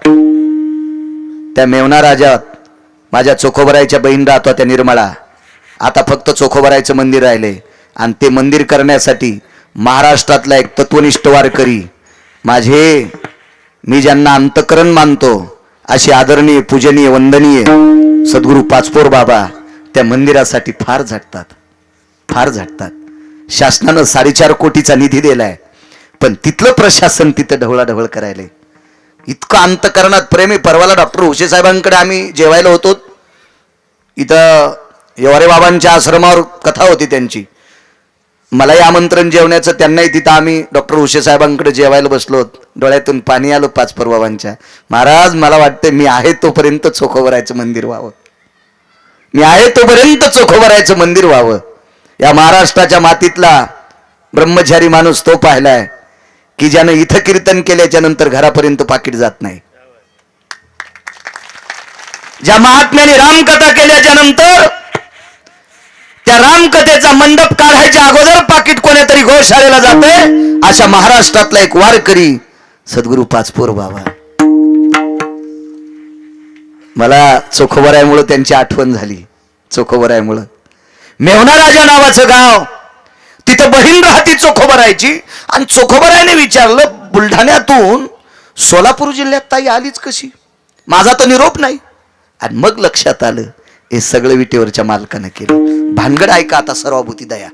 त्या मेवना राजात माझ्या चोखोबरायच्या बहीण राहत होत्या निर्मळा. आता फक्त चोखोबरायचं मंदिर राहिले, आणि ते मंदिर करण्यासाठी महाराष्ट्रातला एक तत्वनिष्ठ वारकरी, माझे मी ज्यांना अंतकरण मानतो असे आदरणीय पूजनीय वंदनीय सद्गुरू पाचपोर बाबा त्या मंदिरासाठी फार झटतात, फार झटतात. शासनानं 4.5 कोटीचा निधी दिलाय, पण तिथलं प्रशासन तिथं ढवळाढवळ करायला. इतकं अंतकरणात प्रेम आहे. परवाला डॉक्टर हुशे साहेबांकडे आम्ही जेवायला होतो. इथं येवारे बाबांच्या आश्रमावर कथा होती त्यांची. मलाही आमंत्रण जेवण्याचं, त्यांनाही तिथं आम्ही डॉक्टर हुशे साहेबांकडे जेवायला बसलो. डोळ्यातून पाणी आलं पाचपर बाबांच्या. महाराज, मला वाटतं मी आहे तोपर्यंत चोखोबरायचं मंदिर व्हावं, मी आहे तोपर्यंत चोखोबरायचं मंदिर व्हावं. या महाराष्ट्राच्या मातीतला ब्रह्मचारी माणूस तो पाहिलाय की ज्यानं इथं कीर्तन केल्याच्या नंतर घरापर्यंत पाकिट जात नाही. ज्या महात्म्याने रामकथा केल्याच्या नंतर त्या रामकथेचा मंडप काढायच्या अगोदर पाकिट कोणीतरी गोशाळेला जाते, अशा महाराष्ट्रातला एक वारकरी सद्गुरू पाचपोर बाबा. मला चोखोबरायमुळे त्यांची आठवण झाली. चोखोबरायमुळे मेवना राजा नावाचं गाव, तिथं बहीण राहती चोखोबरायची. आणि चोखोबरायने विचारलं, बुलढाण्यातून सोलापूर जिल्ह्यात ताई आलीच कशी? माझा तर निरोप नाही. आणि मग लक्षात आलं, हे सगळं विटेवरच्या मालकानं केलं. भानगड ऐका आता, सर्वाभूती दया.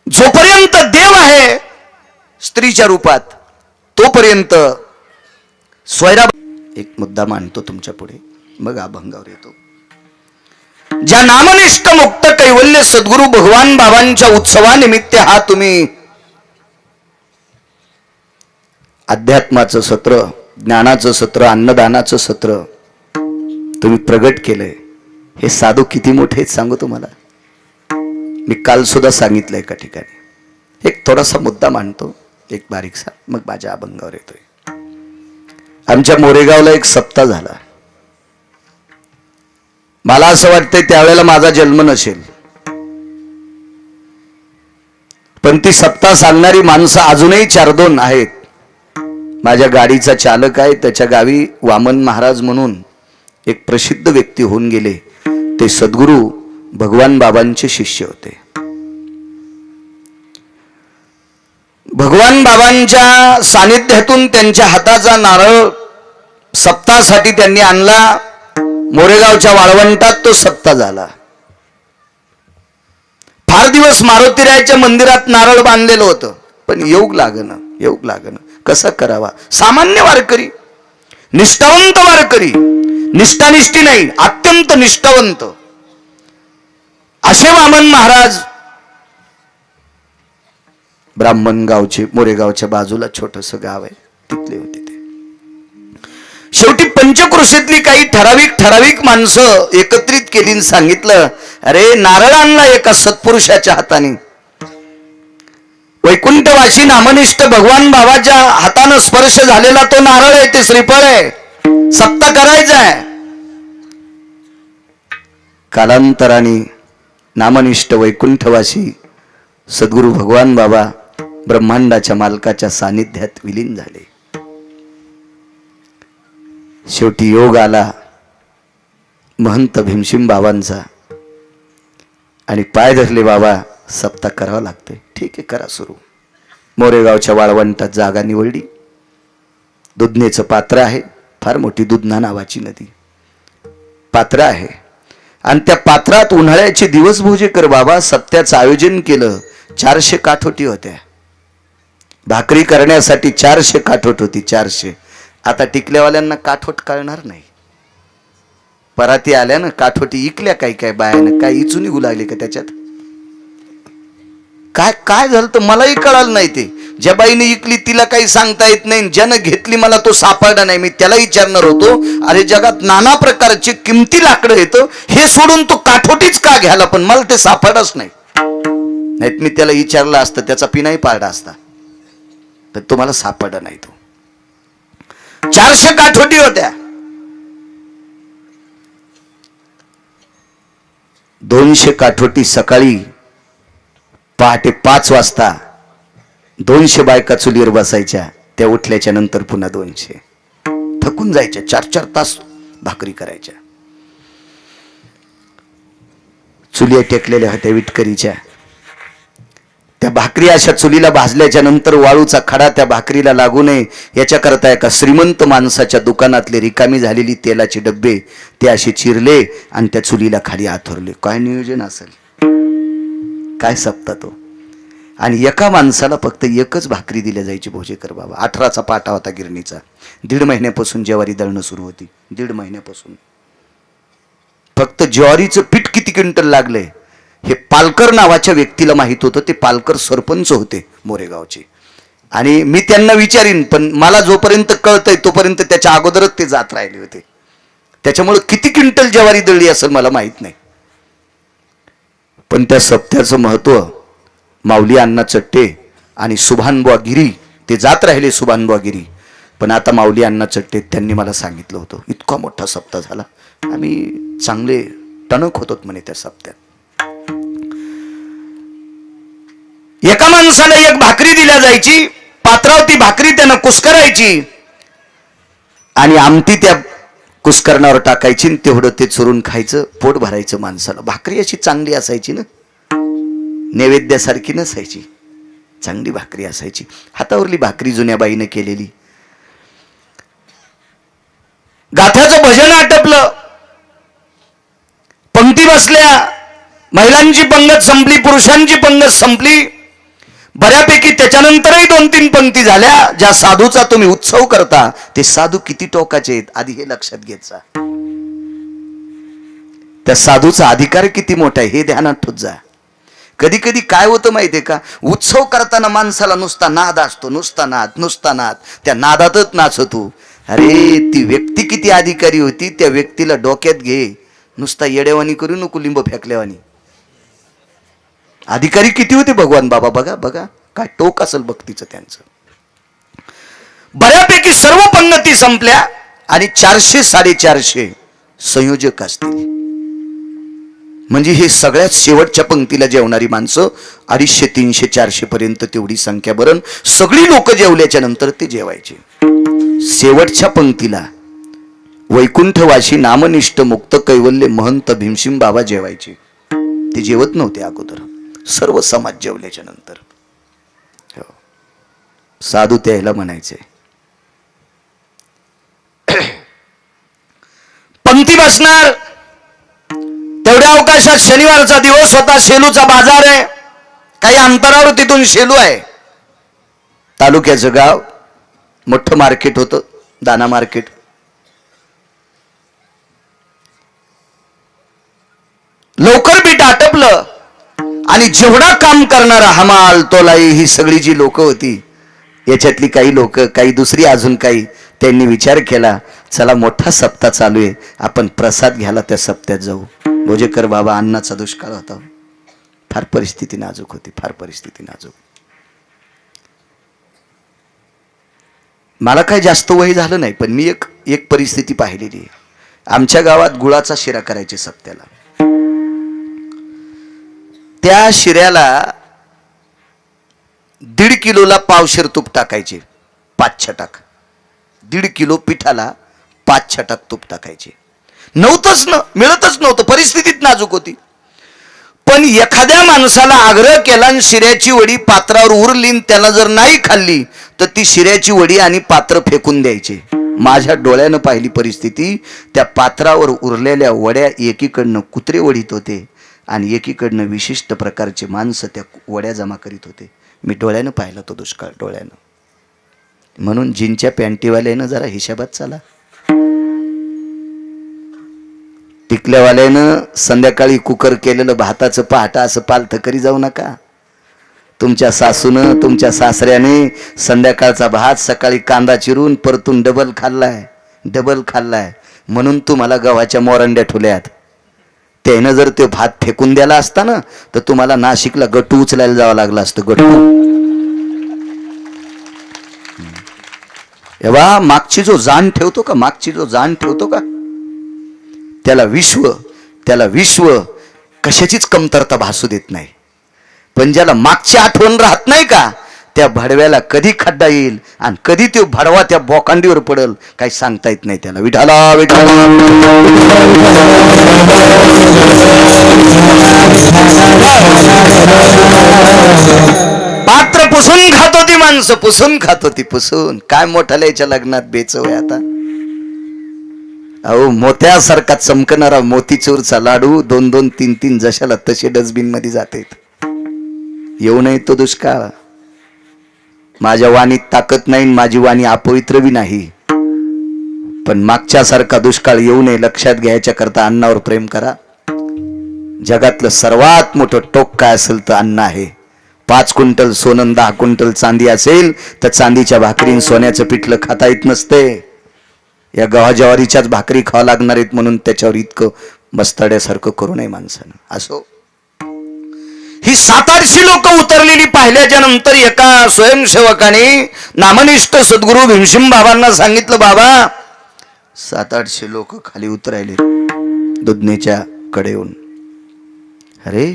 जोपर्यंत देव आहे स्त्रीच्या रूपात, तोपर्यंत स्वैरा. एक मुद्दा मांडतो तुमच्या पुढे, मग अभंगावर येतो. ज्या नामनिष्ठ मुक्त कैवल्य सद्गुरू भगवान बाबांच्या उत्सवानिमित्त हा तुम्ही अध्यात्माचं सत्र, ज्ञानाचं सत्र, अन्नदानाचं सत्र तुम्ही प्रगट केलंय. हे साधू किती मोठे आहेत सांगू तुम्हाला. मी काल सुद्धा सांगितलं एका ठिकाणी. एक थोडासा मुद्दा मांडतो, एक बारीकसा, मग माझ्या अभंगावर येतोय. आमच्या मोरेगावला एक सप्ताह झाला. मला असं वाटतंय त्यावेळेला माझा जन्म नसेल, पण ती सप्ताह सांगणारी माणसं अजूनही 4-2 आहेत. माझ्या गाडीचा चालक आहे, त्याच्या गावी वामन महाराज म्हणून एक प्रसिद्ध व्यक्ती होऊन गेले. ते सद्गुरू भगवान बाबांचे शिष्य होते. भगवान बाबांच्या सानिध्यातून त्यांच्या हाताचा नारळ सप्ताहासाठी त्यांनी आणला. मोरेगावच्या वाळवंटात तो सप्ताह झाला. फार दिवस मारुतीरायाच्या मंदिरात नारळ बांधलेलं होतं, पण योग लागणं कसा करावा. सामान्य वारकरी, निष्ठावंत वारकरी, निष्ठानिष्ठी नाही, अत्यंत निष्ठावंत असे वामन महाराज ब्राह्मण गावचे, मोरेगावच्या बाजूला छोटस गाव आहे, तिथले होते ते. शेवटी पंचक्रोशीतली काही ठराविक माणसं एकत्रित केली आणि सांगितलं, अरे नारळ आणला एका सत्पुरुषाच्या हाताने. वैकुंठवासी नामनिष्ठ भगवान बाबाच्या हातानं स्पर्श झालेला तो नारळ आहे, ते श्रीफळ आहे, सप्त करायचं आहे. कालांतराने नामनिष्ठ वैकुंठवासी सद्गुरु भगवान बाबा ब्रह्मांडाच्या मालकाच्या सानिध्यात विलीन झाले. शेवटी योग आला महंत भीमसिंग बाबांचा आणि पाय धरले, बाबा सप्ताह करावा लागतोय. ठीक आहे, करा सुरू. मोरेगावच्या वाळवंटात जागा निवडली. दुधनेचं पात्र आहे, फार मोठी दुधना नावाची नदी पात्र आहे, आणि त्या पात्रात उन्हाळ्याचे दिवस भोजेकर बाबा सप्त्याचं आयोजन केलं. 400 काठोटी होत्या भाकरी करण्यासाठी. 400 काठोट होती, 400. आता टिकल्यावाल्यांना काठोट कळणार नाही. पराती आल्या ना, काठोटी इकल्या काय काय बायानं, काय इचून निघू लागले का त्याच्यात? काय काय झालं तर मलाही कळालं नाही. ते ज्या बाईने इकली तिला काही सांगता येत नाही, ज्यानं घेतली मला तो सापडला नाही. मी त्याला विचारणार होतो, अरे जगात नाना प्रकारचे किमती लाकडं येतं, हे सोडून तो काठोटीच का घ्यायला? पण मला ते सापडच नाही. नाहीत मी त्याला विचारलं असतं, त्याचा पिनाही पाडला असता, तर तुम्हाला सापडला नाही. तो 400 काठोटी होत्या. 200 काठोटी सकाळी पहाटे 5 वाजता 200 बायका चुलीवर बसायच्या. त्या उठल्याच्या नंतर पुन्हा 200 थकून जायच्या. 4-4 तास भाकरी करायच्या. चुली टेकलेल्या होत्या विटकरीच्या. त्या भाकरी अशा चुलीला भाजल्याच्या नंतर वाळूचा खडा त्या भाकरीला लागू नये याच्याकरता एका श्रीमंत माणसाच्या दुकानातले रिकामी झालेली तेलाचे डब्बे ते असे चिरले आणि त्या चुलीला खाली आथरले. काय नियोजन असेल, काय सप्ता तो. आणि एका माणसाला फक्त एकच भाकरी दिल्या जायची भोजेकर बाबा. 18चा पाटा होता गिरणीचा. 1.5 महिन्यापासून ज्वारी दळणं सुरू होती. 1.5 महिन्यापासून फक्त ज्वारीचं पीठ किती क्विंटल लागलंय हे पालकर नावाच्या व्यक्तीला माहित होतं. ते पालकर सरपंच होते मोरेगावचे. आणि मी त्यांना विचारीन, पण मला जोपर्यंत कळतंय तोपर्यंत त्याच्या अगोदरच ते जात राहिले होते. त्याच्यामुळे किती क्विंटल ज्वारी दळली असं मला माहित नाही. पण त्या सप्त्याचं महत्व माऊली अण्णा चट्टे आणि सुभानबुवा गिरी ते जात राहिले. सुभानबुवा गिरी, पण आता माऊली अण्णा चट्टे त्यांनी मला सांगितलं होतं, इतका मोठा सप्ताह झाला, आम्ही चांगले टणक होतो म्हणे त्या सप्त्यात. एका माणसाला एक भाकरी दिल्या जायची. पात्रावती भाकरी त्यानं कुस्करायची आणि आमटी त्या कुस्करणावर टाकायची, तेवढं ते चुरून खायचं, पोट भरायचं माणसाला. भाकरी अशी चांगली असायची ना, नैवेद्यासारखी नसायची, चांगली भाकरी असायची. हातावरली भाकरी जुन्या बाईने केलेली. गाथ्याचं भजन आटपलं, पंक्ती बसल्या, महिलांची पंगत संपली, पुरुषांची पंगत संपली. बऱ्यापैकी त्याच्यानंतरही 2-3 पंक्ती झाल्या. ज्या साधूचा तुम्ही उत्सव करता ते साधू किती टोकाचे आहेत आधी हे लक्षात घ्यायचा. त्या साधूचा अधिकार किती मोठा आहे हे ध्यानात ठेवत जा. कधी कधी काय होतं माहितीये का, उत्सव करताना माणसाला नुसता नाद असतो, नुसता नाद, त्या नादातच नाचतो. अरे ती व्यक्ती किती अधिकारी होती त्या व्यक्तीला डोक्यात घे, नुसता येडेवानी करू नको, लिंब फेकल्यावानी. अधिकारी किती होते भगवान बाबा. बघा बघा काय टोक असेल भक्तीचं त्यांचं. बऱ्यापैकी सर्व पंगती संपल्या आणि 400-450 संयोजक असतील. म्हणजे हे सगळ्यात शेवटच्या पंक्तीला जेवणारी माणसं 250, 300, 400 पर्यंत तेवढी संख्या. बरं सगळी लोक जेवल्याच्या नंतर ते जेवायचे. शेवटच्या पंक्तीला वैकुंठवासी नामनिष्ठ मुक्त कैवल्य महंत भीमसिंग बाबा जेवायचे. ते जेवत नव्हते अगोदर, सर्व समाज जेवल्याच्या नंतर. साधू त्याला म्हणायचे. पंक्ती बसणार. तेवढ्या अवकाशात शनिवारचा दिवस होता, शेलूचा बाजार आहे. काही अंतरावर तिथून शेलू आहे. तालुक्याचं गाव, मोठं मार्केट होतं, दाना मार्केट. लवकर बीट आटपलं आणि जेवढा काम करणारा हमाल तोलाई ही सगळी जी लोक होती, याच्यातली काही लोक, काही दुसरी, अजून काही, त्यांनी विचार केला, चला मोठा सप्ताह चालू आहे, आपण प्रसाद घ्यायला त्या सप्त्यात जाऊ. भोजेकर बाबा अन्नाचा दुष्काळ होता. फार परिस्थिती नाजूक होती, फार परिस्थिती नाजूक. मला काही जास्त वय झालं नाही, पण मी एक परिस्थिती पाहिलेली आहे. आमच्या गावात गुळाचा शिरा करायचे सप्त्याला. त्या शिऱ्याला 1.5 किलोला पावशेर तूप टाकायचे, 5 छटाक. 1.5 किलो पिठाला 5 छटाक तूप टाकायचे. नव्हतंच ना, मिळतच नव्हतं, परिस्थितीत नाजूक होती. पण एखाद्या माणसाला आग्रह केला आणि शिऱ्याची वडी पात्रावर उरली, त्याला जर नाही खाल्ली तर ती शिऱ्याची वडी आणि पात्र फेकून द्यायचे. माझ्या डोळ्यानं पाहिली परिस्थिती. त्या पात्रावर उरलेल्या वड्या एकीकडनं कुत्रे वडीत होते आणि एकीकडनं विशिष्ट प्रकारचे माणसं त्या वड्या जमा करीत होते. मी डोळ्यानं पाहिला तो दुष्काळ, डोळ्यानं. म्हणून जिनच्या पॅन्टीवाल्यानं जरा हिशोबात चाला. टिकल्यावाल्यानं संध्याकाळी कुकर केलेलं भाताचं पहाटा असं पालथं करी जाऊ नका. तुमच्या सासूनं, तुमच्या सासऱ्याने संध्याकाळचा भात सकाळी कांदा चिरून परतून डबल खाल्लाय म्हणून तुम्हाला गव्हाच्या मोरंड्या ठुल्यात. त्यानं जर ते भात फेकून द्याला असता ना तर तुम्हाला नाशिकला गटू उचलायला जावं लागलं असतं. गटू एव्हा मागची जो जाण ठेवतो का त्याला विश्व कशाचीच कमतरता भासू देत नाही. पण ज्याला मागची आठवण राहत नाही का, त्या भडव्याला कधी खड्डा येईल आणि कधी तो भडवा त्या बोकांडीवर पडल काही सांगता येत नाही त्याला. विठाला विठाला पात्र पुसून खात होती माणसं, पुसून. काय मोठाल्याच्या लग्नात बेचवय आता. अहो मोत्यासारखा चमकणारा मोतीचूरचा लाडू 2-2, 3-3 जशाला तसे डस्टबिन मध्ये जाते. येऊ नये तो दुष्काळ. माझ्या वाणीत ताकद नाही, माझी वाणी अपवित्र बी नाही, पण मागच्या सारखा दुष्काळ येऊ नये लक्षात घ्यायच्या करता अन्नावर प्रेम करा. जगातलं सर्वात मोठं टोक काय असेल तर अन्न आहे. 5 क्विंटल सोनं 10 क्विंटल चांदी असेल तर चांदीच्या भाकरीन सोन्याचं पिठलं खाता येत नसते. या गव्हा ज्वारीच्याच भाकरी खावा लागणार आहेत म्हणून त्याच्यावर इतकं मस्तड्यासारखं करू नये माणसानं. असो, ही 700-800 लोक उतरलेली पाहिल्याच्या नंतर एका स्वयंसेवकाने नामनिष्ठ सद्गुरू भीमसिंग बाबांना सांगितलं, बाबा 700-800 लोक खाली उतरायले दुधनेच्या कडेहून. अरे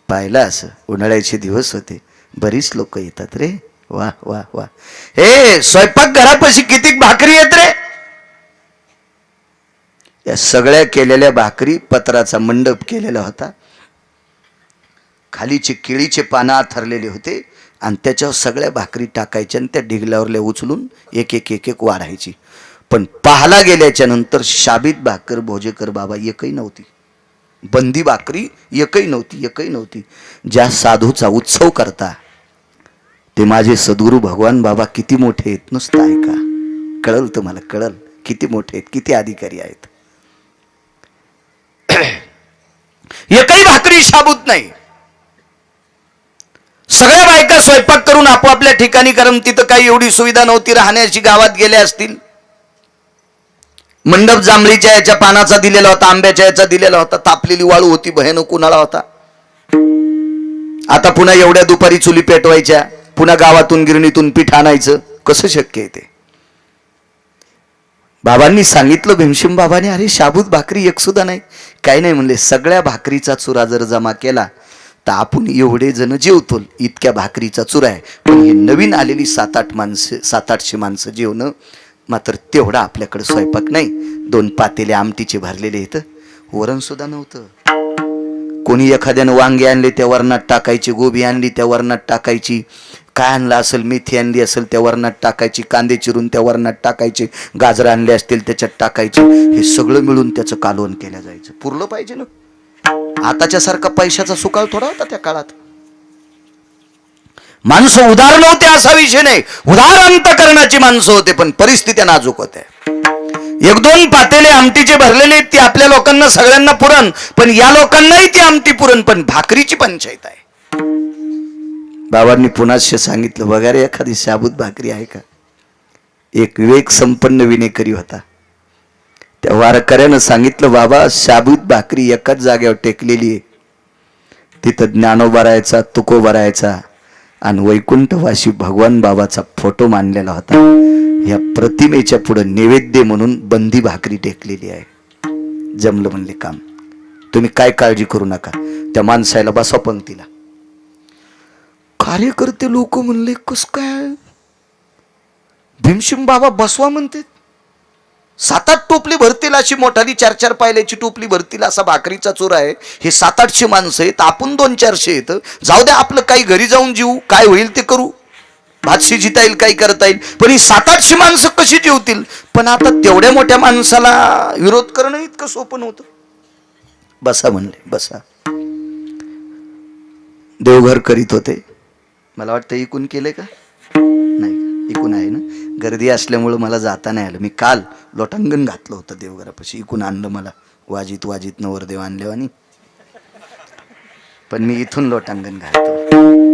पाहिलं असं, उन्हाळ्याचे दिवस होते, बरीच लोक येतात रे. वा वा वा. हे स्वयंपाक घरापाशी किती भाकरी येत रे. या सगळ्या केलेल्या भाकरी पत्राचा मंडप केलेला होता, खालीचे केळीचे पानं आथरलेले होते आणि त्याच्यावर सगळ्या भाकरी टाकायच्या आणि त्या ढिगल्यावरल्या उचलून एक एक वाढायची. पण पाहला गेल्याच्या नंतर शाबीत भाकर भोजेकर बाबा एकही नव्हती, बंदी भाकरी एकही नव्हती. ज्या साधूचा उत्सव करता ते माझे सद्गुरू भगवान बाबा किती मोठे आहेत, नुसतं ऐका, कळल तुम्हाला, कळल किती मोठे आहेत, किती अधिकारी आहेत. एकही भाकरी शाबूत नाही. सगळ्या बायका स्वयंपाक करून आपापल्या ठिकाणी, कारण तिथं काही एवढी सुविधा नव्हती राहण्याची. गावात गेल्या असतील, मंडप जांभळीच्या याच्या पानाचा दिलेला होता, आंब्याच्या याचा दिलेला होता, तापलेली वाळू होती, भयानक उन्हाळा होता. आता पुन्हा एवढ्या दुपारी चुली पेटवायच्या, पुन्हा गावातून गिरणीतून पीठ आणायचं, कसं शक्य आहे ते. बाबांनी सांगितलं, भीमसिंग बाबांनी, अरे शाबूत भाकरी एक सुद्धा नाही. काही नाही म्हणले, सगळ्या भाकरीचा चुरा जर जमा केला तर आपण एवढे जण जेवतो, इतक्या भाकरीचा चुरा आहे. पण हे नवीन आलेली 700-800 माणसं जेवणं मात्र तेवढा आपल्याकडे स्वयंपाक नाही. 2 पातेले आमटीचे भरलेले इथं, वरण सुद्धा नव्हतं. कोणी एखाद्यानं वांगे आणले त्या वरणात टाकायची, गोबी आणली त्या वरणात टाकायची, काय आणलं असेल, मेथी आणली असेल त्या वरणात टाकायची, कांदे चिरून त्या वरणात टाकायचे, गाजर आणले असतील त्याच्यात टाकायचे. हे सगळं मिळून त्याचं कालवण केलं जायचं. पुरलं पाहिजे ना. आताच्या सारखा पैशाचा सुकाळ थोडा होता त्या काळात. माणसं उदार नव्हते असा विषय नाही, उदार अंतकरणाची माणसं होते, पण परिस्थित्या नाजूक होत्या. 1-2 पातेले आमटीचे भरलेले ती आपल्या लोकांना सगळ्यांना पुरण, पण या लोकांनाही ती आमटी पुरण, पण भाकरीची पंचायत आहे. बाबांनी पुन्हा सांगितलं, बघा रे एखादी शाबूत भाकरी आहे का. एक विवेक संपन्न विनेकरी होता, त्या वारकऱ्यानं सांगितलं, बाबा शाबूत भाकरी एकाच जागेवर टेकलेली आहे, तिथं ज्ञानोबा राहायचा, तुकोबा राहायचा, आणि वैकुंठवासी भगवान बाबाचा फोटो मांडलेला होता. या प्रतिमेच्या पुढे नैवेद्य म्हणून बंदी भाकरी टेकलेली आहे. जमलं म्हणले काम. तुम्ही काय काळजी करू नका, त्या माणसाला बसा पंक्तीला. कार्यकर्ते लोक म्हणले कस काय भीमशिंग बाबा बसवा म्हणते. 7-8 टोपली भरतील अशी मोठाली 4-4 पायल्याची टोपली भरतील असा भाकरीचा चोर आहे. हे 700-800 माणसं आहेत, आपण 200-400 येत. जाऊ द्या आपलं काही घरी जाऊन जीव, काय होईल ते करू, भात शिजिता येईल, काही करता येईल. पण ही 700-800 माणसं कशी जेवतील. पण आता तेवढ्या मोठ्या माणसाला विरोध करणं इतकं सोपं नव्हतं. बसा म्हणले, बसा. देवघर करीत होते. मला वाटतं इकून केलंय का नाही, इकून आहे ना. गर्दी असल्यामुळं मला जाता नाही आलं. मी काल लोटांगण घातलं होतं देवघरापाशी, इकून आणलं मला वाजीत नवरदेव आणले आणि. पण मी इथून लोटांगण घालतो.